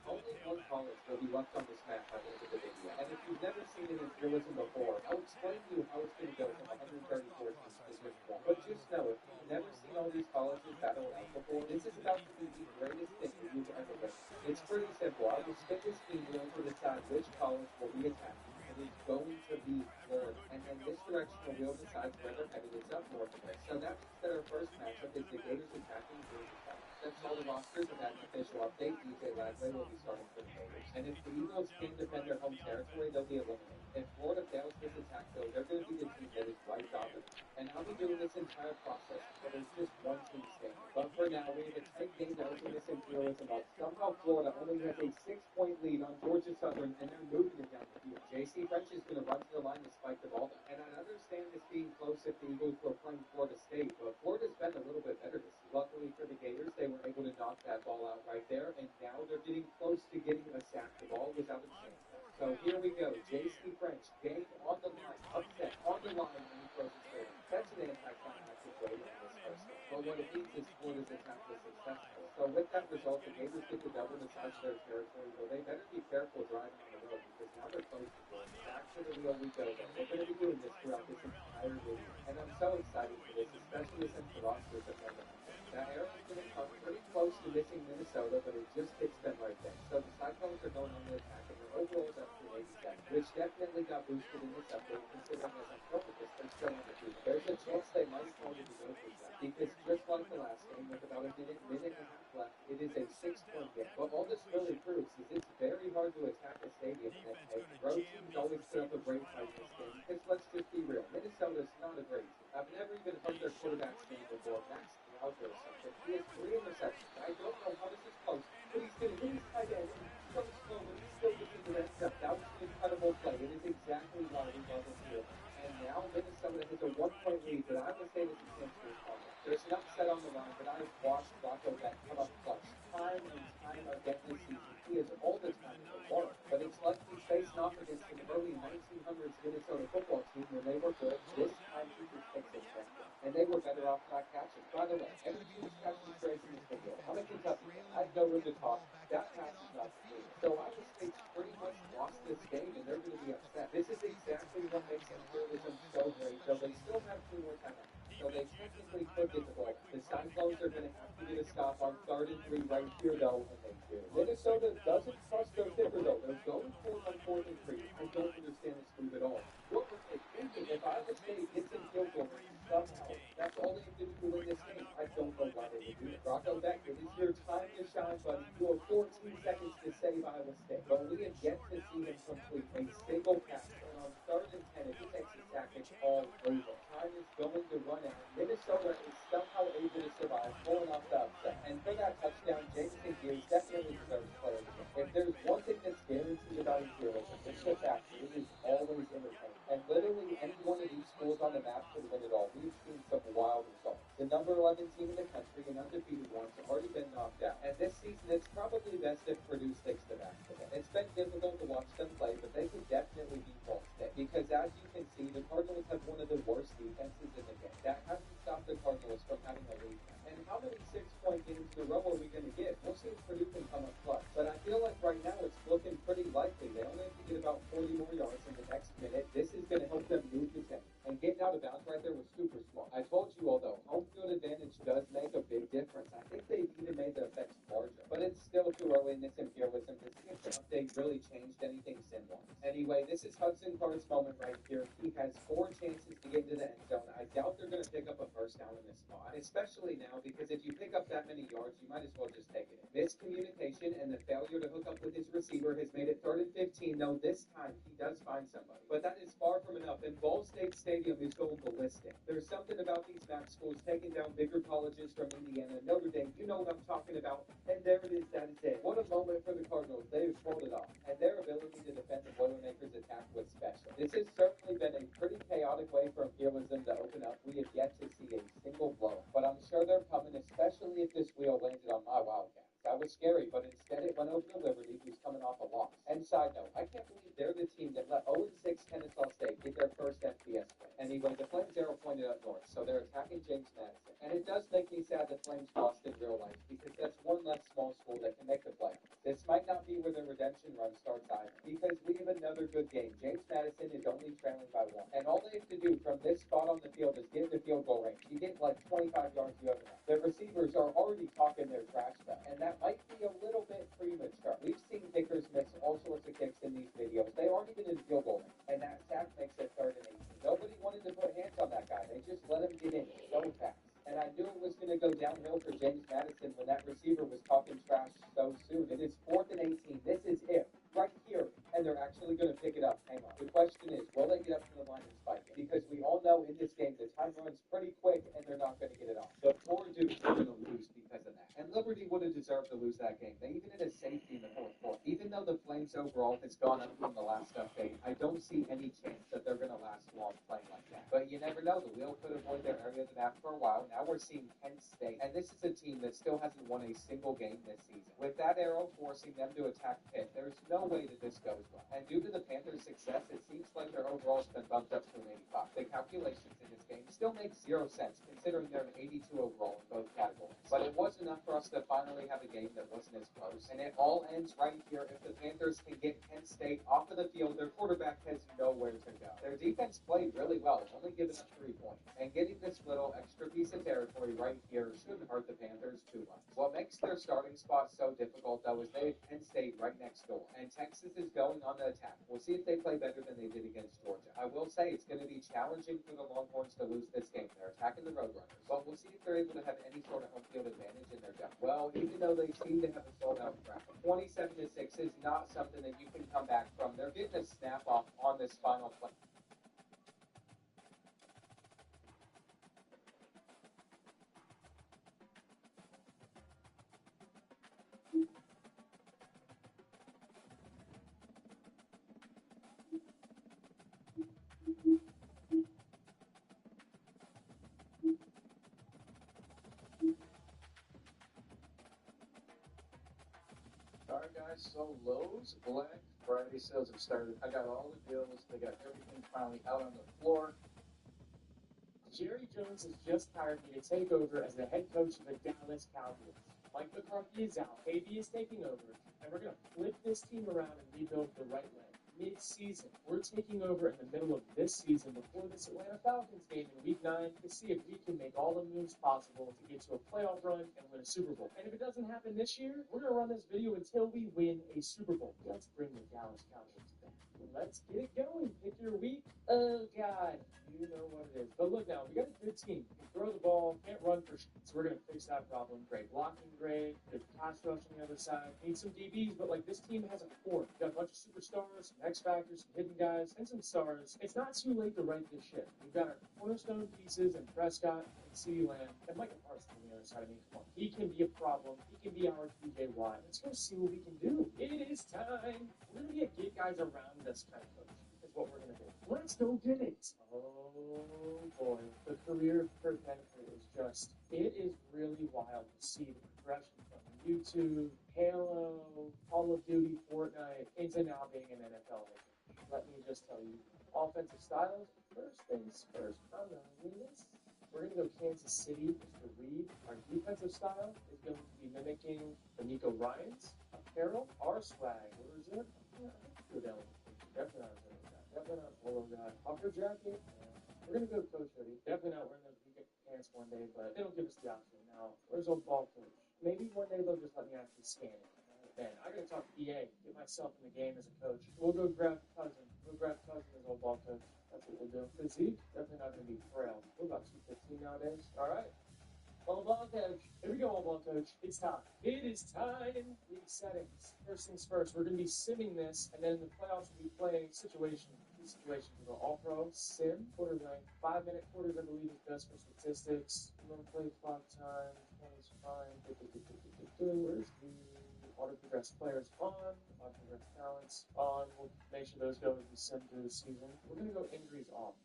Only one college will be left on this map by the end of the video. And if you've never seen it in realism before, I'll explain to you how it's going to go from 134 teams to just one. But just know, if you've never seen all these colleges battle out before, this is about to be the greatest thing that you've ever witnessed. It's pretty simple. I will spin this speed wheel to decide which college will be attacked. It is going to be Florida. And then this directional wheel decides where they're headed. It's up north of it. So that means that our first matchup is the Gators attacking Georgia Tech. That's all the rosters and that official update. DJ Lagway will be starting for the Gators. And if the Eagles can defend their home territory, they'll be eliminated. If Florida fails this attack, though, they're going to be the team that is right dominant. And I'll be doing this entire process until there's just one team standing. But for now, we have a tight game to open this imperialism up. Somehow Florida only has a 6-point lead on Georgia Southern, and they're moving it down the field. J.C. French is going to run to the line to spike the ball. And I understand this being close if the Eagles were playing Florida State, but Florida's been a little bit better this year. Luckily for the Gators, they were able to knock that ball out right there, and now they're getting close to getting a sack. The ball was out of chance. So here we go. J.C. French, game on the line, upset, on the line, and he throws it straight. That's an anticlimactic way to end this first game. But what it means is Florida's attack was successful. So with that result, the Gators get to double the size of their territory, though they better be careful driving on the road, because now they're close to Georgia. Back to the wheel we go, though. We're going to be doing this throughout this entire video. And I'm so excited for this, especially since the rosters have never happened. That arrow is going to come pretty close to missing Minnesota, but it just hits them right there. So the Cyclones are going on the attack, and their overall is up to 87, which definitely got boosted in this update, considering as I'm showing this, they're still on the field. There's a chance they might try to go for that, because just like the last game, with about a minute and a half left, it is a 6-point game. But all this really proves is it's very hard to attack a stadium in that way. Road teams always put up a great fight in this game, because let's just be real, Minnesota's not a great team. I've never even heard their quarterback's name before, Max Lauser or something. He has 3 interceptions. I don't know how this is close, but he's going to hit his tight end so slow, but he still gets into that step. That was an incredible play. It is exactly why we love this field. And now Minnesota has a 1-point lead, but I would say this is Kansas City. There's an upset on the line, but I've watched Rocco Beck come up clutch time and time again this season. He is all the time in the water, but it's like he's facing off against an early 1900s Minnesota football team when they were good. This time he just takes it back. And they were better off not catching. By the way, every team's catching trades in this video. I'm a Kentucky fan. I have no room to talk. That pass is not completed. So Iowa State's pretty much lost this game, and they're going to be upset. This is exactly what makes imperialism so great, though they still have 2 more timeouts. So they technically could get the ball. The Cyclones are going to have to get a stop on 3rd and 3 right here, though, and they do. Minnesota doesn't trust their kicker, though. They're going for it on 4th and 3. I don't understand this move at all. What were they thinking? If Iowa State gets in field goal range somehow, that's all they have to do to win this game. I don't know why they would do it. Rocco Beck, it is your time to shine, buddy. You have 14 seconds to save Iowa State. But we have yet to see him complete a single pass. And on 3rd and 10, if he takes a sack, it's all over. Time is going to run out. Minnesota is somehow able to survive, pulling off the upset. And for that touchdown, Jameson Gears definitely deserves player of the game. If there's one thing that's guaranteed about imperialism, it's the fact that it is always entertaining. And literally any one of these schools on the map could win it all. We've seen some wild results. The number 11 team in the country and undefeated ones have already been knocked out. And this season, it's probably best if Purdue sticks to basketball. It's been difficult to watch them play, but they could definitely beat Ball State. Because as you can see, the Cardinals Anyway, this is Hudson Card's moment right here. He has 4 chances to get into the end zone. I doubt they're going to pick up a first down in this spot, especially now because if you pick up that many yards, you might as well just take it. Miscommunication and the failure to hook up with his receiver has made it 3rd and 15, though this time he does find somebody. But that is far from enough, and Ball State Stadium is going ballistic. There's something about these MAC schools taking down bigger colleges from Indiana, Notre Dame, you know what I'm talking about, and there it is, that is it. What a moment for the Cardinals. They've pulled it off, and their ability to defend the Boilermakers attack was special. This has certainly been a pretty chaotic way for Imperialism to open up. We have yet to see a single blow, but I'm sure they're coming, especially if this wheel landed on my Wildcats. That was scary, but instead it went over to Liberty, who's coming off a loss. And side note, I can't believe they're the team that let 0-6 Kennesaw State get their first FBS win. Anyway, the Flames arrow pointed up north, so they're attacking James Madison. And it does make me sad the Flames lost in real life, because that's one less small school that can make the playoffs. This might not be where their redemption run starts either, because we have another good game. James Madison is only trailing by 1. And all they have to do from this spot on the field is get in the field goal range. You get like 25 yards, you have enough. Their receivers are already talking their trash stuff, and that might be a little bit premature. We've seen kickers miss all sorts of kicks in these videos. They aren't even in field goal range, and that sack makes it 3rd and 18. Nobody wanted to put hands on that guy. They just let him get in so fast. And I knew it was going to go downhill for James Madison when that receiver was talking trash so soon. It is 4th and 18. This is it, right here, and they're actually going to pick it up. Hang on. The question is, will they get up to the line and spike it? Because we all know in this game the time runs pretty quick, and they're not going to get it off. The poor dudes are going to lose because of that. And Liberty would have deserved to lose that game. They even hit a safety in the 4th quarter. Even though the Flames overall has gone up from the last update, I don't see any chance that they're going to last long playing like that. But you never know. The wheel could avoid their area of the map for a while. Now we're seeing Penn State, and this is a team that still hasn't won a single game this season. With that arrow forcing them to attack Pitt, there's no way that this goes well. And due to the Panthers' success, it seems like their overall's been bumped up to an 85. The calculations in this game still make 0 sense, considering they're an 82 overall in both categories. But it was enough for us to finally have a game that wasn't as close. And it all ends right here. If the Panthers can get Penn State off of the field, their quarterback has nowhere to go. Their defense played really well, only giving up 3 points. And getting this little extra piece of territory right here shouldn't hurt the Panthers too much. What makes their starting spot so difficult, though, is they have Penn State right next door. And Texas is going on the attack. We'll see if they play better than they did against Georgia. I will say it's going to be challenging for the Longhorns to lose this game. They're attacking the Roadrunners. But we'll see if they're able to have any sort of home field advantage in their depth. Well, even though they seem to have a sold-out crowd, 27-6 is not something that you can come back from. They're getting a snap off on this final play.
Alright guys, so Lowe's Black Friday sales have started. I got all the deals. They got everything finally out on the floor.
Jerry Jones has just hired me to take over as the head coach of the Dallas Cowboys. Mike McCarthy is out, KB is taking over, and we're going to flip this team around and rebuild the right way. Mid-season, we're taking over in the middle of this season before this Atlanta Falcons game in Week 9 to see if we can make all the moves possible to get to a playoff run and win a Super Bowl. And if it doesn't happen this year, we're going to run this video until we win a Super Bowl. Let's bring the Dallas Cowboys back. Let's get it going. Pick your week. Oh, God. You know what it is. But look now, we got a good team. We can throw the ball, can't run for shit. So we're going to fix that problem. Great blocking, great. Good pass rush on the other side. Need some DBs, but like this team has a core. We got a bunch of superstars, some X Factors, some hidden guys, and some stars. It's not too late to right this ship. We've got our cornerstone pieces in Prescott and CeeDee Lamb and Micah Parsons on the other side. I mean, come on. He can be a problem. He can be our TJ Watt. Let's go see what we can do. It is time. We're going to get guys around us kind of coach. Is what we're going to do. Let's go get it. Oh boy, the career of Kurt Benford is just, it is really wild to see the progression from YouTube, Halo, Call of Duty, Fortnite, into now being an NFL legend. Let me just tell you, offensive styles, first things first. I'm not doing this. We're going to go Kansas City, Mr. Reed. Our defensive style is going to be mimicking the Nico Ryans. Apparel, our swag. Where is it? Go down. Definitely not a guy. Definitely not a polo guy. Puffer jacket. We're going to go Coach hoodie. Definitely not wearing those weekend pants one day, but they don't give us the option. Now, where's old ball coach? Maybe one day they'll just let me actually scan it. Man, I got to talk to EA, get myself in the game as a coach. We'll go grab Cousin. We'll grab Cousin as old ball coach. That's what we'll do. Physique, definitely not going to be frail. We're about 215 nowadays. All right. Old ball coach. Here we go, old ball coach. It's time. It is time. League settings. First things first, we're going to be simming this, and then in the playoffs, we'll be playing situation. Situations. We'll go all pro, sim, quarter length, 5-minute quarters, I believe, is best for statistics. Minimum play clock time, 20 is fine. Where's the auto progress players on? Auto progress talents on. We'll make sure those go as we sim through the season. We're going to go injuries off.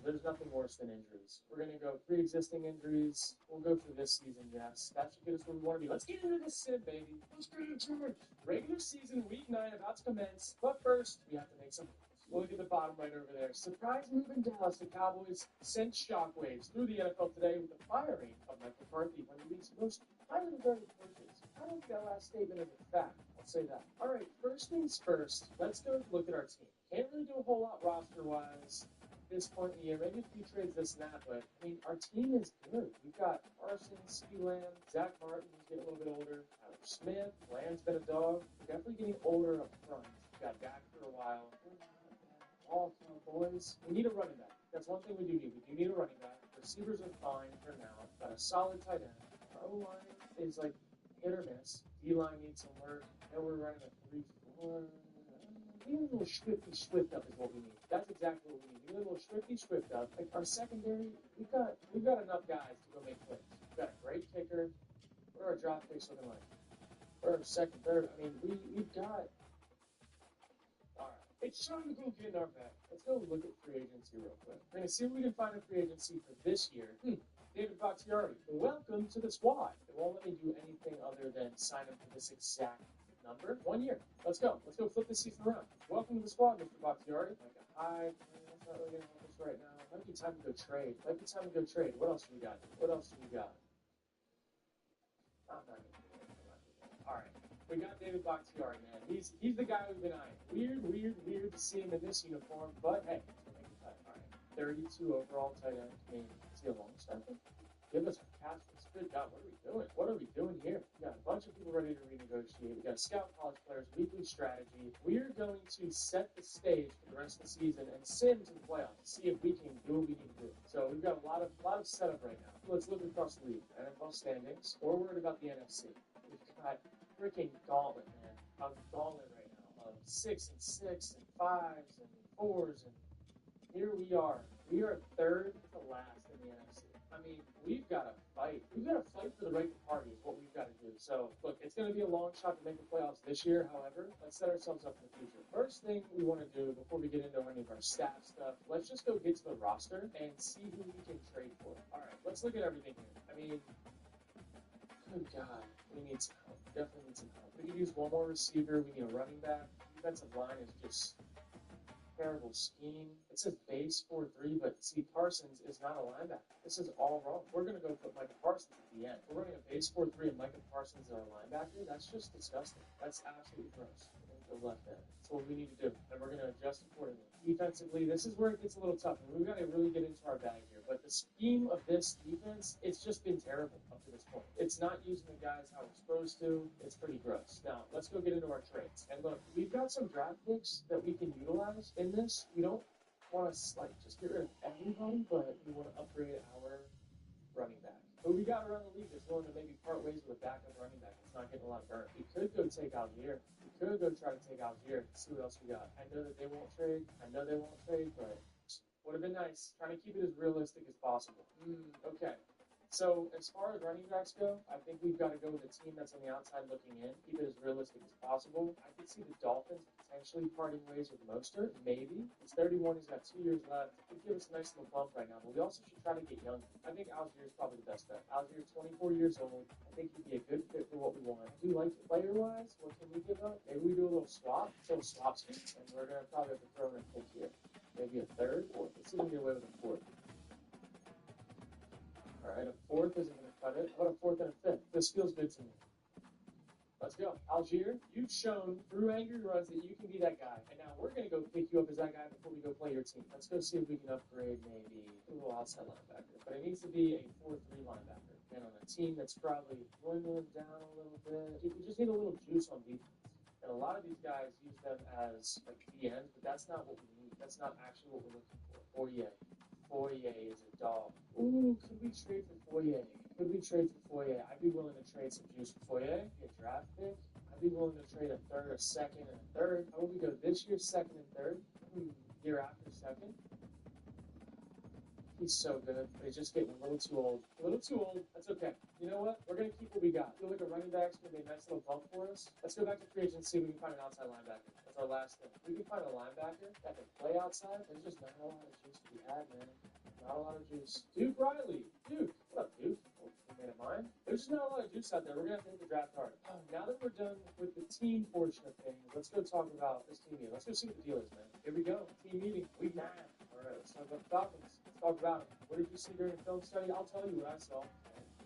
There's nothing worse than injuries. We're going to go pre-existing injuries. We'll go through this season, yes. That should get us where we want to be. Let's get into this sim, baby. Let's get into it. Regular season, week 9, about to commence. But first, we have to make some moves. Look at the bottom right over there. Surprise move in Dallas. The Cowboys sent shockwaves through the NFL today with the firing of Mike McCarthy, one of the league's most highly regarded coaches. I don't think that last statement is a fact. I'll say that. All right, first things first. Let's go look at our team. Can't really do a whole lot roster-wise at this point in the year. Maybe a few trades this and that, but, I mean, our team is good. We've got Parsons, C. Lamb, Zach Martin, who's getting a little bit older, Tyler Smith, Lamb's been a dog. We're definitely getting older up front. We've got Dak for a while. All boys. We need a running back. That's one thing we do need. We do need a running back. Receivers are fine for now. Got a solid tight end. Our O-line is like hit or miss. D-line needs some work. Now we're running a 3-4. We need a little swift up is what we need. That's exactly what we need. We need a little swift up. Like our secondary, we've got enough guys to go make plays. We've got a great kicker. What are our draft picks looking like? Or second, third. I mean, we've got. It's time to go get in our bag. Let's go look at free agency real quick. We're going to see if we can find a free agency for this year. David Bakhtiari, welcome to the squad. It won't let me do anything other than sign up for this exact number. 1 year. Let's go. Let's go flip this season around. Welcome to the squad, Mr. Bakhtiari. Like a high. That's not really going to help us right now. Might be time to go trade. What else do we got? I'm not going to do it. All right. We got David Bakhtiari, man. He's the guy we've been eyeing. Weird to see him in this uniform, but hey, we'll make it cut. All right. 32 overall tight end. I mean, is he a long snapper? Give us a catch. Good God, what are we doing? What are we doing here? We got a bunch of people ready to renegotiate. We got scout college players, weekly strategy. We're going to set the stage for the rest of the season and sim to the playoffs to see if we can do what we need to do. So we've got a lot of setup right now. Let's look across the league. NFL standings. We're worried about the NFC. We've got freaking gauntlet, man. I'm gauntlet right now of 6 and 6 and 5s and 4s, and here we are. We are third to last in the NFC. I mean, we've got to fight. We've got to fight for the right to party is what we've got to do. So, look, it's going to be a long shot to make the playoffs this year. However, let's set ourselves up for the future. First thing we want to do before we get into any of our staff stuff, let's just go get to the roster and see who we can trade for. All right, let's look at everything here. I mean, good God, we need some help. Definitely need some help. We could use one more receiver. We need a running back. Defensive line is just terrible scheme. It says base 4-3, but see, Parsons is not a linebacker. This is all wrong. We're going to go put Micah Parsons at the end. We're running a base 4-3 and Micah Parsons is our linebacker. That's just disgusting. That's absolutely gross. We're going to go left end. That's what we need to do, and we're going to adjust accordingly. Defensively, this is where it gets a little tough, and we've got to really get into our bag here. But the scheme of this defense, it's just been terrible up to this point. It's not using the guys how we're supposed to. It's pretty gross. Now, let's go get into our trades. And look, we've got some draft picks that we can utilize in this. We don't want to just get rid of everybody, but we want to upgrade our running back. But we got around the league that's willing to maybe part ways with a backup running back that's not getting a lot of burn. We could go take Algier. We could go try to take Algier and see what else we got. I know that they won't trade. But would have been nice. Trying to keep it as realistic as possible. Okay. So as far as running backs go, I think we've got to go with a team that's on the outside looking in, keep it as realistic as possible. I could see the Dolphins potentially parting ways with Mostert, maybe. He's 31, he's got 2 years left. He could give us a nice little bump right now, but we also should try to get younger. I think Algier is probably the best bet. Algier, 24 years old. I think he'd be a good fit for what we want. Do you like it player-wise? What can we give up? Maybe we do a little swap, and we're going to probably have to throw in a pick here. Maybe a third, fourth. Let's see if we can get away with a fourth. All right, a fourth isn't going to cut it. How about a fourth and a fifth? This feels good to me. Let's go. Algier, you've shown through angry runs that you can be that guy. And now we're going to go pick you up as that guy before we go play your team. Let's go see if we can upgrade maybe a little outside linebacker. But it needs to be a 4-3 linebacker. And on a team that's probably dwindling down a little bit. We just need a little juice on defense. And a lot of these guys use them as like DNs, but that's not what we need. That's not actually what we're looking for. Fourier. Fourier is a dog. Ooh, could we trade for Fourier? Could we trade for Fourier? I'd be willing to trade some juice for Fourier, get a draft pick. I'd be willing to trade a third, a second, and a third. How would we go this year, second and third? Year after, second? He's so good, but he's just getting a little too old. A little too old. That's okay. You know what? We're going to keep what we got. I feel like a running back's going to be a nice little bump for us. Let's go back to free agency. We can find an outside linebacker. That's our last thing. We can find a linebacker that can play outside. There's just not a lot of juice to be had, man. Not a lot of juice. Duke Riley. Duke. What up, Duke? Man of mine. There's just not a lot of juice out there. We're going to have to hit the draft hard. Now that we're done with the team portion of things, let's go talk about this team meeting. Let's go see what the deal is, man. Here we go. Team meeting. Week 9. All right, let's talk about the Falcons. Talk about it. What did you see during the film study? I'll tell you what I saw.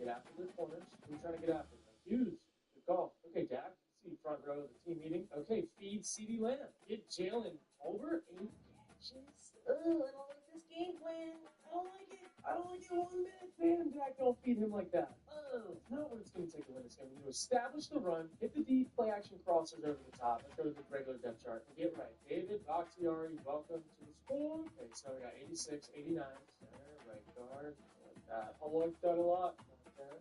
Get after the corners. Who are trying to get after them? Hughes. Good call. Okay, Dak. See front row of the team meeting. Okay, feed CeeDee Lamb. Get Jalen over 8 catches. I don't like this game plan. I don't like it. I don't like it 1 minute, man. Dak, don't feed him like that. It's not what it's going to take to win this game. We need to establish the run, hit the deep play action crossers over the top. Let's go to the regular depth chart and get right. David Bakhtiari, welcome to the squad. Okay, so we got 86, 89, center, right guard. Like that. I like that a lot. Okay.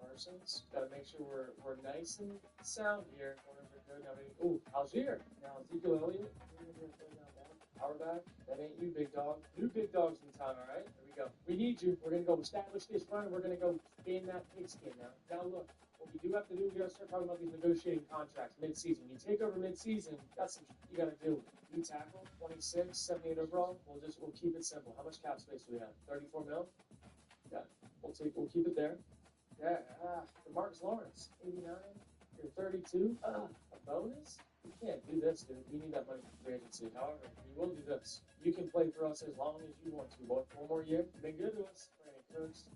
Parsons. Got to make sure we're nice and sound here. Corners are good. Now we Algier. Now Ezekiel Elliott. Power back. That ain't you, big dog. New big dogs in town, all right? Here we go. We need you. We're going to go establish this run. We're going to go in that pigskin now. Now, look. What we do have to do, we got to start talking about these negotiating contracts mid-season. You take over mid-season, that's what you got to do. You tackle, 26, 78 overall. We'll keep it simple. How much cap space do we have? 34 mil? Yeah. We'll keep it there. Yeah. DeMarcus Lawrence, 89. You're 32. A bonus? We can't do this, dude. We need that money for free agency. However, we will do this. You can play for us as long as you want to, boy. 1 more year. You've been good to us.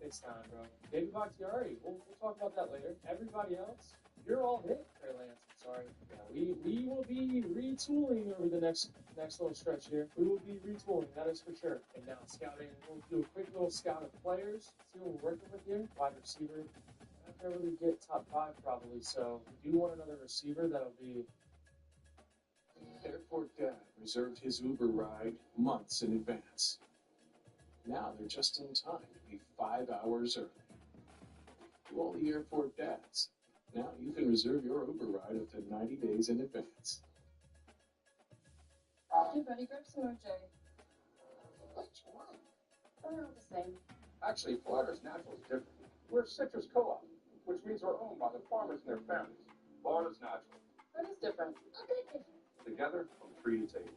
It's time, bro. David Bakhtiari, we'll talk about that later. Everybody else, you're all hit. Trey Lance, sorry. Yeah, we will be retooling over the next little stretch here. We will be retooling, that is for sure. And now scouting, we'll do a quick little scout of players, see what we're working with here. Wide receiver, I'm not gonna really get top 5 probably, so we do want another receiver that'll be.
Airport Dad reserved his Uber ride months in advance. Now they're just in time to be 5 hours early. To all the airport dads, now you can reserve your Uber ride up to 90 days in advance.
Hey, buddy, grab some OJ.
Which one?
They're all the same.
Actually, Florida's natural is different. We're a citrus co-op, which means we're owned by the farmers and their families. Florida's natural.
That is different. A bit different.
Together from tree to table.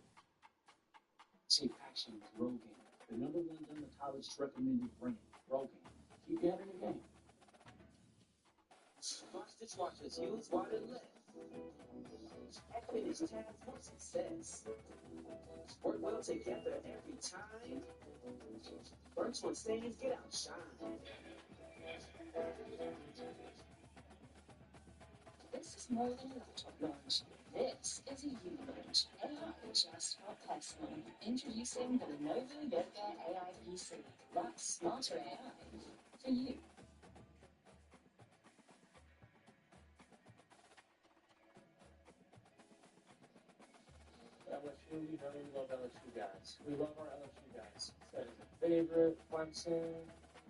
Take action with Rogaine, the #1 dermatologist recommended brand. Rogaine. Keep you ahead of the game.
Watch dishwashers use water less. Equin is tagged for success. Work well together every time. Burns when stains get outshine.
This is more than a laptop launch. This is a unilaunch. AI just for personal. Introducing the Lenovo Yoga AI PC. That's smarter AI for you.
LSU, you know we love LSU guys. We love our LSU guys. That is a favorite. Clemson.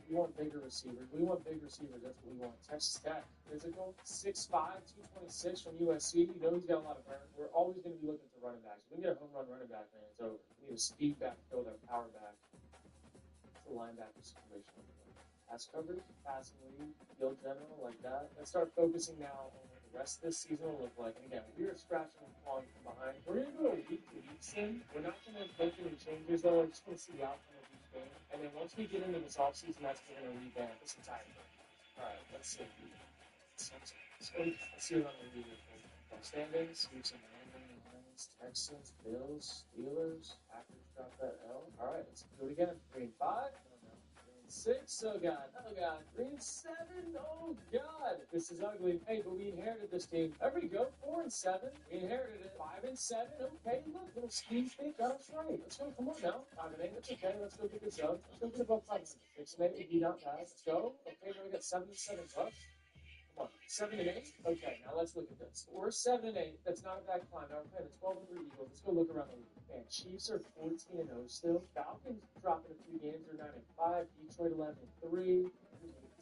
We want bigger receivers. We want big receivers. That's what we want. Texas Tech, physical, 6'5", 226 from USC. You know he's got a lot of burn. We're always going to be looking for running backs. If we can get a home run running back, man, it's over. We need a speed back, build our power back. It's a linebacker situation. Pass coverage, passing lead, field general, like that. Let's start focusing now on what the rest of this season will look like. And again, we are scratching and clawing from behind. We're going to go a week-to-week thing. We're not going to make any changes, though. We're just going to see the outcome of each game. And then once we get into this offseason, that's when we're going to revamp this entire thing. All right, let's see. Let's see what I'm going to do here. Standings, Houston, Lions, Texans, Bills, Steelers. Packers drop that L. All right, let's do it again. 3-5. 6, oh god, 3-7, oh god, this is ugly. Hey, but we inherited this team. There we go, 4-7, we inherited it. 5-7, okay, look, little speed stick, got us right. Let's go, come on now. 5-8, that's okay, let's go get this up. Let's go get above 500. 6-8, we beat out that. Let's go. Okay, now we got 77 bucks. Come what? 7-8? Okay, now let's look at this. We're 7-8. That's not a bad climb. Now we're playing the 12-3 Eagles. Let's go look around the league. Man, Chiefs are 14-0 still. Falcons dropping a few games. They're 9-5. Detroit 11-3.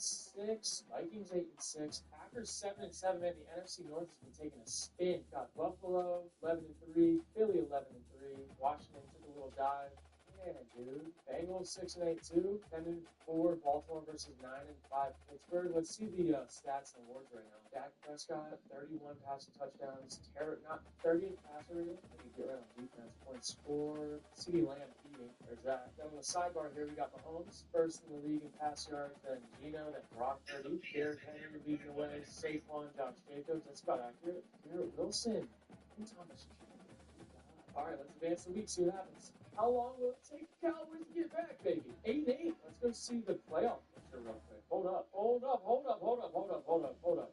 6, Vikings 8-6, Packers 7-7. Man, the NFC North has been taking a spin. Got Buffalo 11-3, Philly 11-3, Washington took a little dive. Yeah, dude. Bengals 6-8 too, 10-4. Baltimore versus 9-5 Pittsburgh. Let's see the stats and awards right now. Dak Prescott 31 passing touchdowns, not 38 passer rating. I can get right on defense. Points scored. CeeDee Lamb eating. There's that. Then on the sidebar here, we got Mahomes first in the league in pass yards. Then Gino, then Brock Purdy, Derrick Henry leading the way. Saquon, Josh Jacobs. That's about accurate. Garrett Wilson, and Thomas. All right, let's advance the week. See what happens. How long will it take the Cowboys to get back, baby? 8-8. Let's go see the playoff picture real quick. Hold up.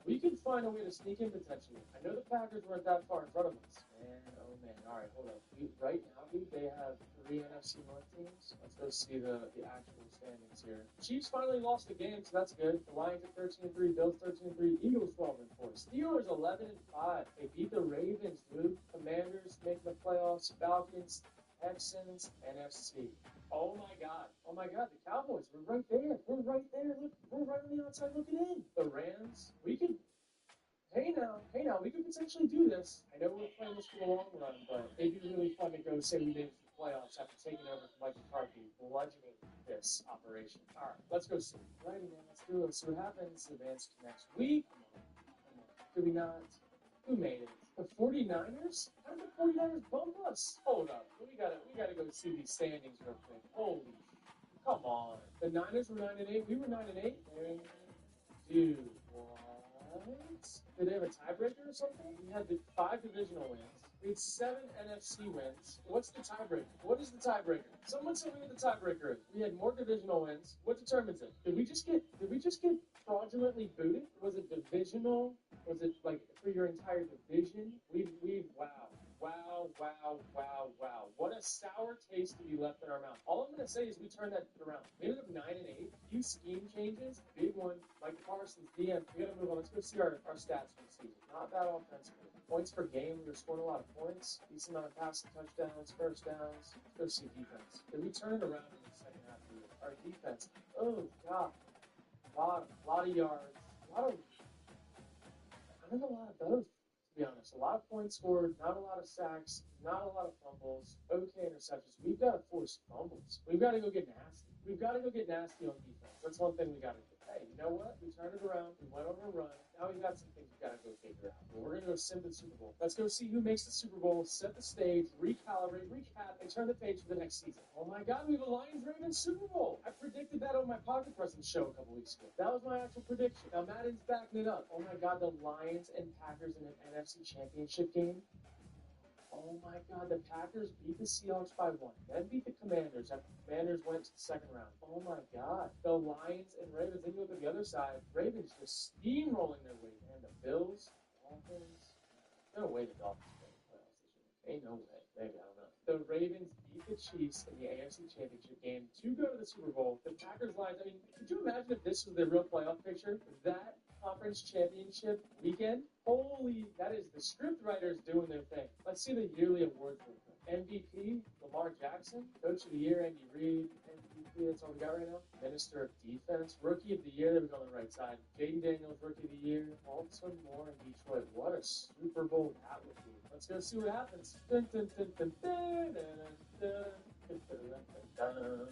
We can find a way to sneak in potentially. I know the Packers weren't that far in front of us. Man, oh man. All right, hold up. Right now, dude, they have 3 NFC North teams. Let's go see the actual standings here. Chiefs finally lost the game, so that's good. The Lions at 13-3, Bills 13-3, Eagles 12-4, Steelers 11-5. They beat the Ravens, dude. Commanders making the playoffs. Falcons, Texans, NFC. Oh my God, the Cowboys, we're right there. Look, we're right on the outside looking in. The Rams, we could, hey now, we could potentially do this. I know we're playing this for the long run, but it'd be really fun to go say we made it to the playoffs after taking over from Mike McCarthy, bludgeoning this operation. All right, let's go see. Righty, man, let's do it. See what happens. Advance to next week. Come on. Could we not? Who made it? The 49ers? How did the 49ers bump us? Hold up. We gotta go see these standings real quick. Holy, come on. The Niners were 9-8. We were 9-8. Dude, what? Did they have a tiebreaker or something? We had the 5 divisional wins. We had 7 NFC wins. What's the tiebreaker? What is the tiebreaker? Someone tell me what the tiebreaker is. We had more divisional wins. What determines it? Did we just get fraudulently booted? Was it divisional? Was it like for your entire division? Wow. What a sour taste to be left in our mouth. All I'm going to say is we turned that around. We ended up 9-8. Few scheme changes. Big one. Mike Parsons, DM. We got to move on. Let's go see our stats for the season. Not bad offensively. Points per game. We were scoring a lot of points. Decent amount of passing touchdowns, first downs. Let's go see defense. Did we turn it around in the second half of the year? Our defense. Oh, God. A lot of yards. I think a lot of both, to be honest. A lot of points scored, not a lot of sacks, not a lot of fumbles, okay interceptions. We've got to force fumbles. We've got to go get nasty. We've got to go get nasty on defense. That's one thing we got to do. Hey, you know what? We turned it around. We went on a run. Now we've got some things we've got to go figure out. But we're going to go sim the Super Bowl. Let's go see who makes the Super Bowl, set the stage, recalibrate, recap, and turn the page for the next season. Oh my God, we have a Lions-Ravens Super Bowl. I predicted that on my Pocket Presence show a couple weeks ago. That was my actual prediction. Now Madden's backing it up. Oh my God, the Lions and Packers in an NFC Championship game. Oh my God, the Packers beat the Seahawks by 1. Then beat the Commanders after the Commanders went to the second round. Oh my God. The Lions and Ravens. Then you look at the other side. Ravens just steamrolling their way. And the Bills, Dolphins. No way the Dolphins go to the playoffs this year. Ain't no way. Maybe, I don't know. The Ravens beat the Chiefs in the AFC Championship game to go to the Super Bowl. The Packers Lions. I mean, could you imagine if this was the real playoff picture? That conference championship weekend? Holy, that is the script writers doing their thing. Let's see the yearly awards real quick. MVP, Lamar Jackson. Coach of the Year, Andy Reid. MVP, that's all we got right now. Minister of Defense. Rookie of the Year, there we go on the right side. Jaden Daniels, Rookie of the Year. Baltimore and Detroit. What a Super Bowl that would be. Let's go see what happens. Dun, dun, dun, dun, dun, dun, dun, dun, dun, dun, dun.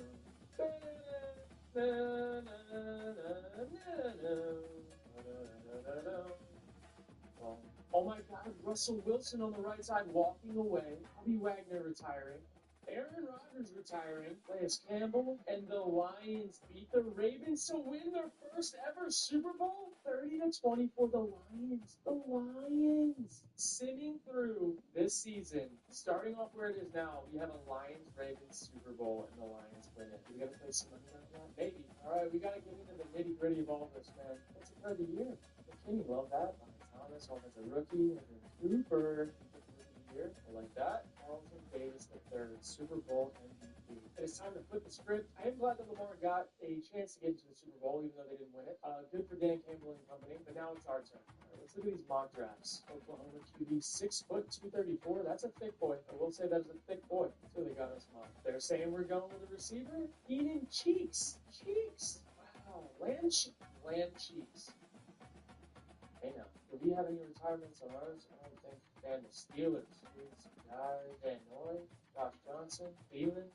Oh my God, Russell Wilson on the right side walking away. Bobby Wagner retiring. Aaron Rodgers retiring. Lance Campbell and the Lions beat the Ravens to win their first ever Super Bowl. 30-20 for the Lions. The Lions. Simming through this season, starting off where it is now, we have a Lions-Ravens Super Bowl and the Lions win it. We got to play some money on that? Maybe. All right, we got to get into the nitty-gritty of all this, man. What's the play of the year? McKinney, love that. Thomas, offensive rookie. And then Cooper, here. I like that. Carlton Davis III, Super Bowl MVP. It's time to flip the script. I am glad that Lamar got a chance to get into the Super Bowl, even though they didn't win it. Good for Dan Campbell and company, but now it's our turn. All right, let's look at these mock drafts. Oklahoma QB, 6 foot, 234. That's a thick boy. I will say that is a thick boy. That's who they got us mock. They're saying we're going with a receiver. Keenan Cheeks. Cheeks. Wow. Land Cheeks. Hey now, do we have any retirements on ours? I don't think. And the Steelers. Guy Van Noy, Josh Johnson, Thielen,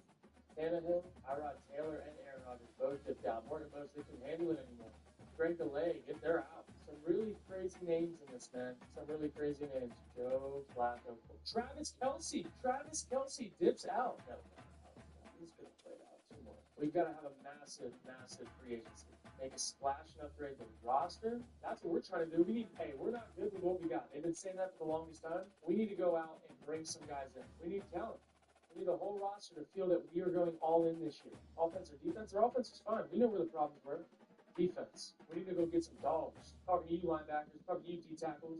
Tannehill, Tyrod Taylor, and Aaron Rodgers both dipped out. Morgan Mosley couldn't handle it anymore. Greg DeLay, they're out. Some really crazy names in this, man. Some really crazy names. Joe Flacco. Travis Kelce dips out. No, he's going to play it out. 2 more. We've got to have a massive free agency. Make a splash and upgrade the roster. That's what we're trying to do. We're not good with what we got. They've been saying that for the longest time. We need to go out and bring some guys in. We need talent. We need the whole roster to feel that we are going all in this year. Offense or defense? Our offense is fine. We know where the problems were. Defense. We need to go get some dogs. Talking to you linebackers, talking to you D tackles.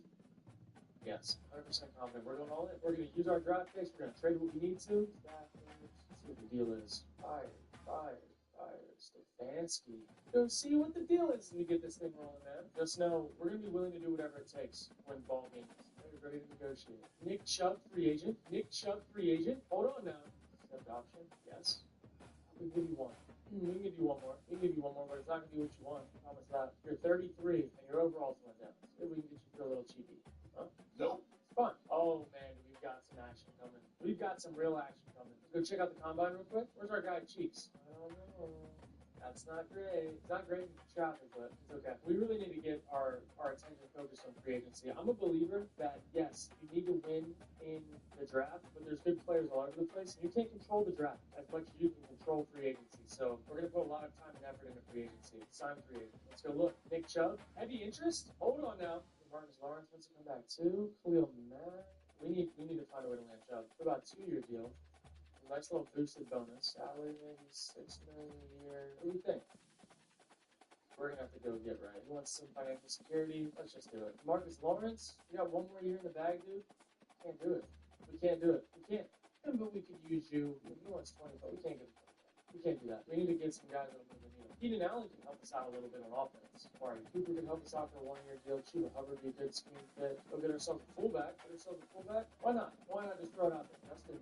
Yes, 100% confident. We're going all in. We're going to use our draft picks. We're going to trade what we need to. Let's see what the deal is. Fire. Stefanski. Go see what the deal is when we get this thing rolling, man. Just know we're going to be willing to do whatever it takes when ball games. We're ready to negotiate. Nick Chubb, free agent. Hold on now. Stepped option. Yes. We can give you one. We can give you one more, but it's not going to be what you want. I promise that. You're 33, and your overalls went down. Maybe we can get you for a little cheapy. Huh?
Nope.
It's fun. Oh, man, we've got some action coming. We've got some real action coming. Let's go check out the combine real quick. Where's our guy, Cheeks? I don't know. That's not great. It's not great in traffic, but it's okay. We really need to get our attention focused on free agency. I'm a believer that, yes, you need to win in the draft, but there's good players all over the place, and you can't control the draft as much as you can control free agency. So we're going to put a lot of time and effort into free agency. Sign free agent. Let's go look. Nick Chubb, heavy interest? Hold on now. Marcus Lawrence wants to come back too. Khalil Mack. We need to find a way to land Chubb. What about a 2-year deal? Nice little boosted bonus. Salary maybe $6 million a year. What do you think? We're gonna have to go get right. He wants some financial security. Let's just do it. Marcus Lawrence, you got 1 more year in the bag, dude. Can't do it. We can't do it. We can't. But we could use you. He wants 20, but we can't get. We can't do that. We need to get some guys that move the needle. Keenan Allen can help us out a little bit on offense. Amari Cooper can help us out for a 1-year deal. Chuba Hubbard would be a good scheme fit. Go get ourselves a fullback. Why not? Why not just throw it out there? Justin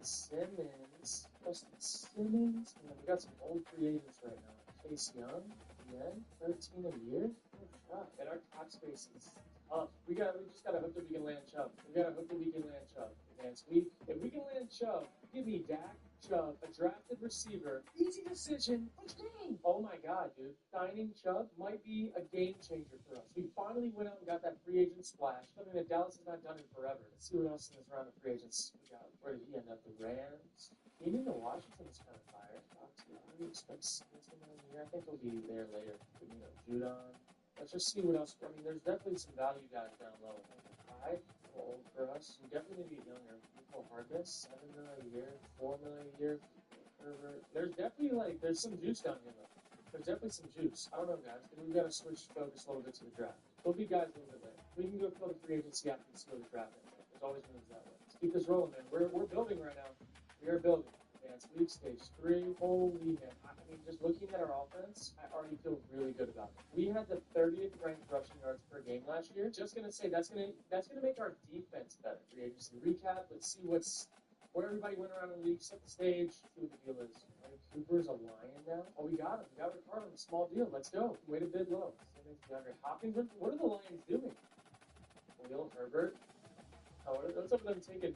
Simmons. Man, we got some old free agents right now. Chase Young. Yeah, 13 a year. Oh, God. And our cap space is up. We just gotta hope that we can land Chubb. Advanced week. If we can land Chubb, give me Dak, Chubb, a drafted receiver. Easy decision. Let's go. Oh my God, dude. Signing Chubb might be a game changer for us. We finally went out and got that free agent splash. Something that Dallas has not done in forever. Let's see what else in this round of free agents we got. Where did he end up? The Rams. Even though Washington is kind of fired. I expect something in here. I think he'll be there later. Judon. Let's just see what else. I mean, there's definitely some value guys down low. High, old for us. We definitely need to be younger. People Harvest, $7 million a year, $4 million a year. There's definitely there's some juice down here though. There's definitely some juice. I don't know, guys. We've got to switch focus a little bit to the draft. There'll be guys a little bit later. We can go fill the free agency after we see where the draft ends up. There's always moves that way. Let's keep this rolling, man. We're building right now. We are building. Advanced League Stage 3. Holy man. I mean, just looking at our offense, I already feel really good about it. We had the 30th ranked rushing yards per game last year. Just gonna say that's gonna make our defense better. Free agency recap. Let's see where everybody went around the league, set the stage, see what the deal is. Cooper's a Lion now. Oh, we got him. We got Ricardo on a small deal. Let's go. Way to bid low. DeAndre Hopkins. What are the Lions doing? Will Herbert. Oh, what's up with them taking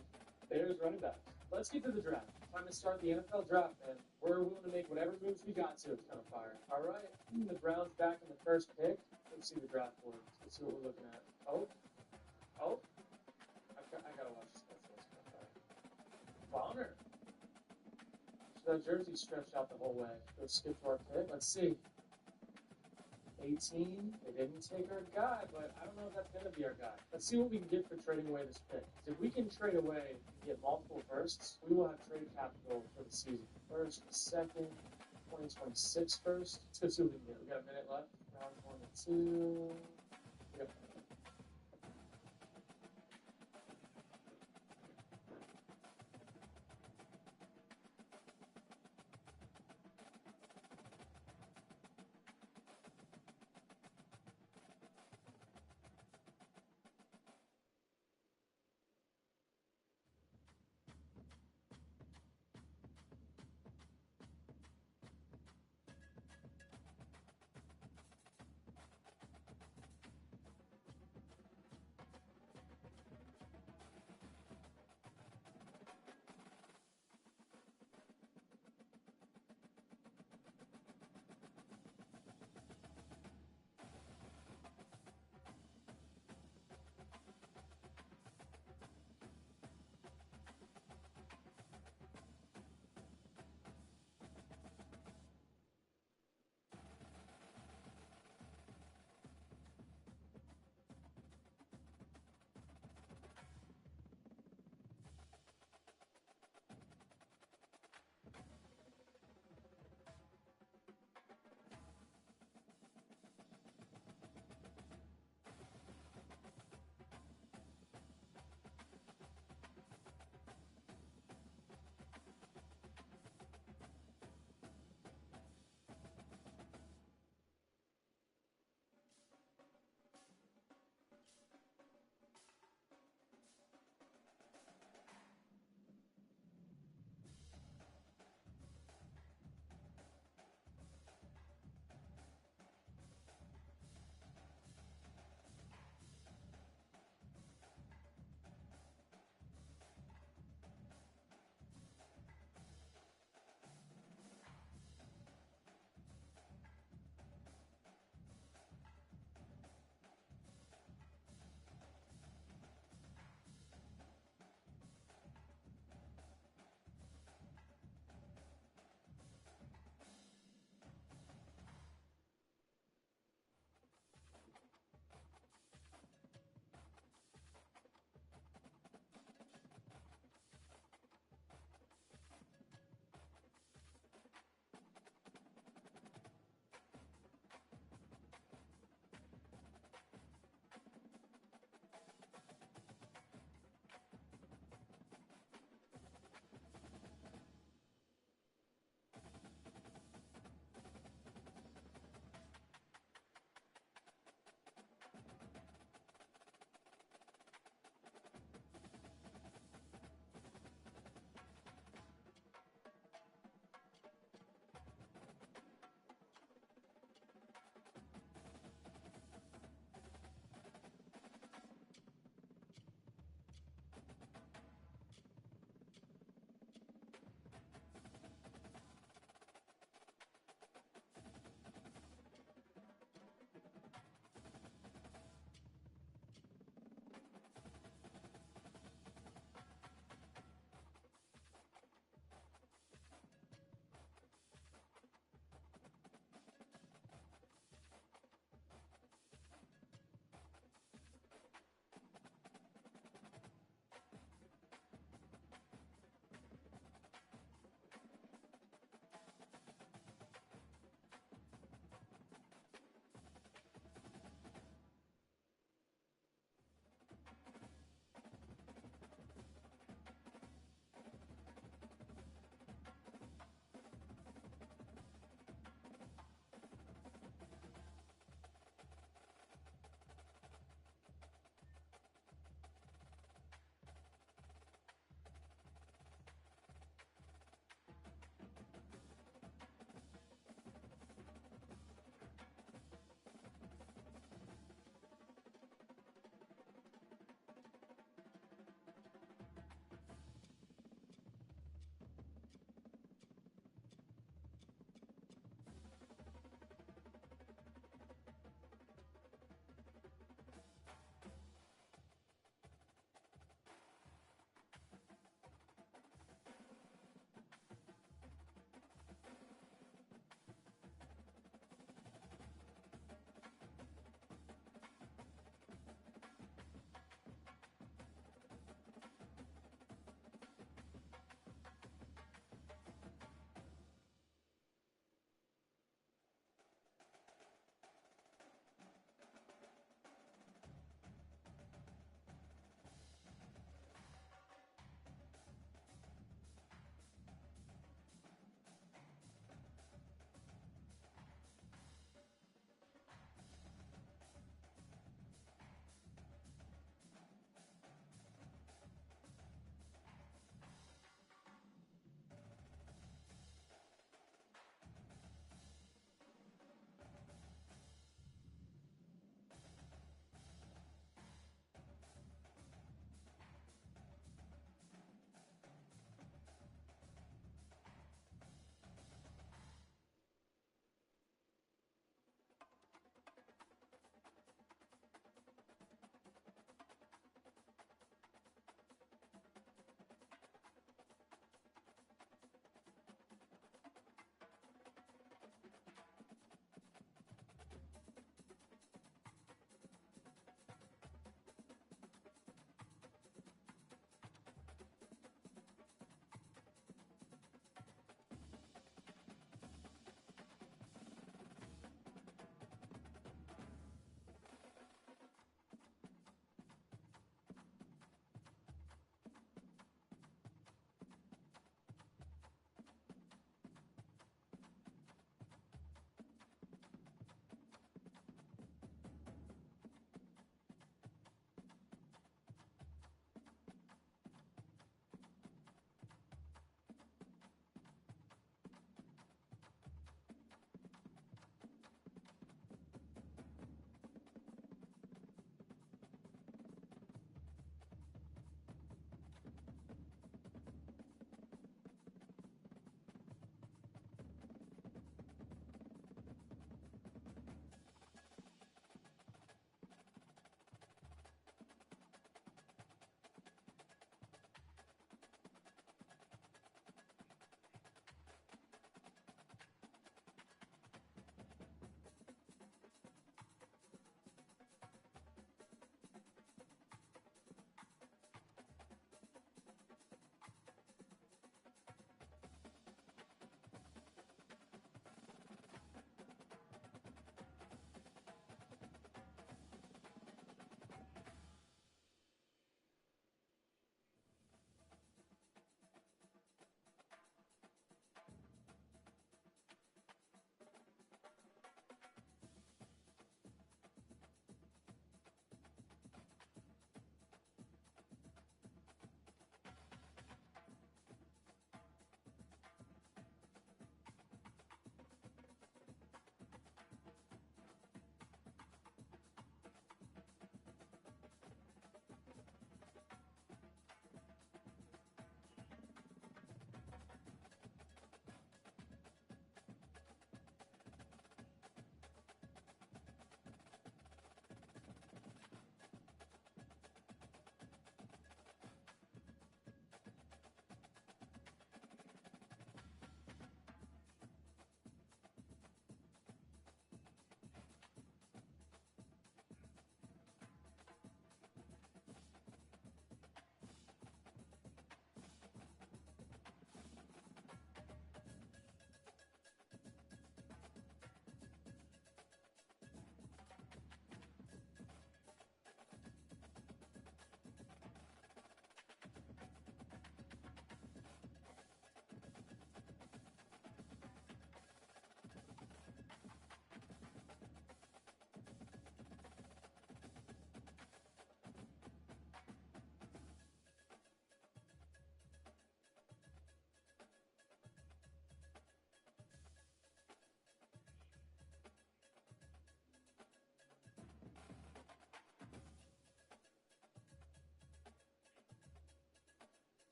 Bears running back? Let's get to the draft. Time to start the NFL draft, man. We're willing to make whatever moves we got to. It's kind of fire. All right. The Browns back in the first pick. Let's see the draft board. Let's see what we're looking at. Oh. I gotta watch this. That's kind of fire. Bonner. So that jersey stretched out the whole way. Go skip to our pick. Let's see. 18. They didn't take our guy, but I don't know if that's going to be our guy. Let's see what we can get for trading away this pick. If we can trade away and get multiple firsts, we will have trade capital for the season. First, second, 2026 first. Let's go see what we can get. We got a minute left. Round 1 and 2.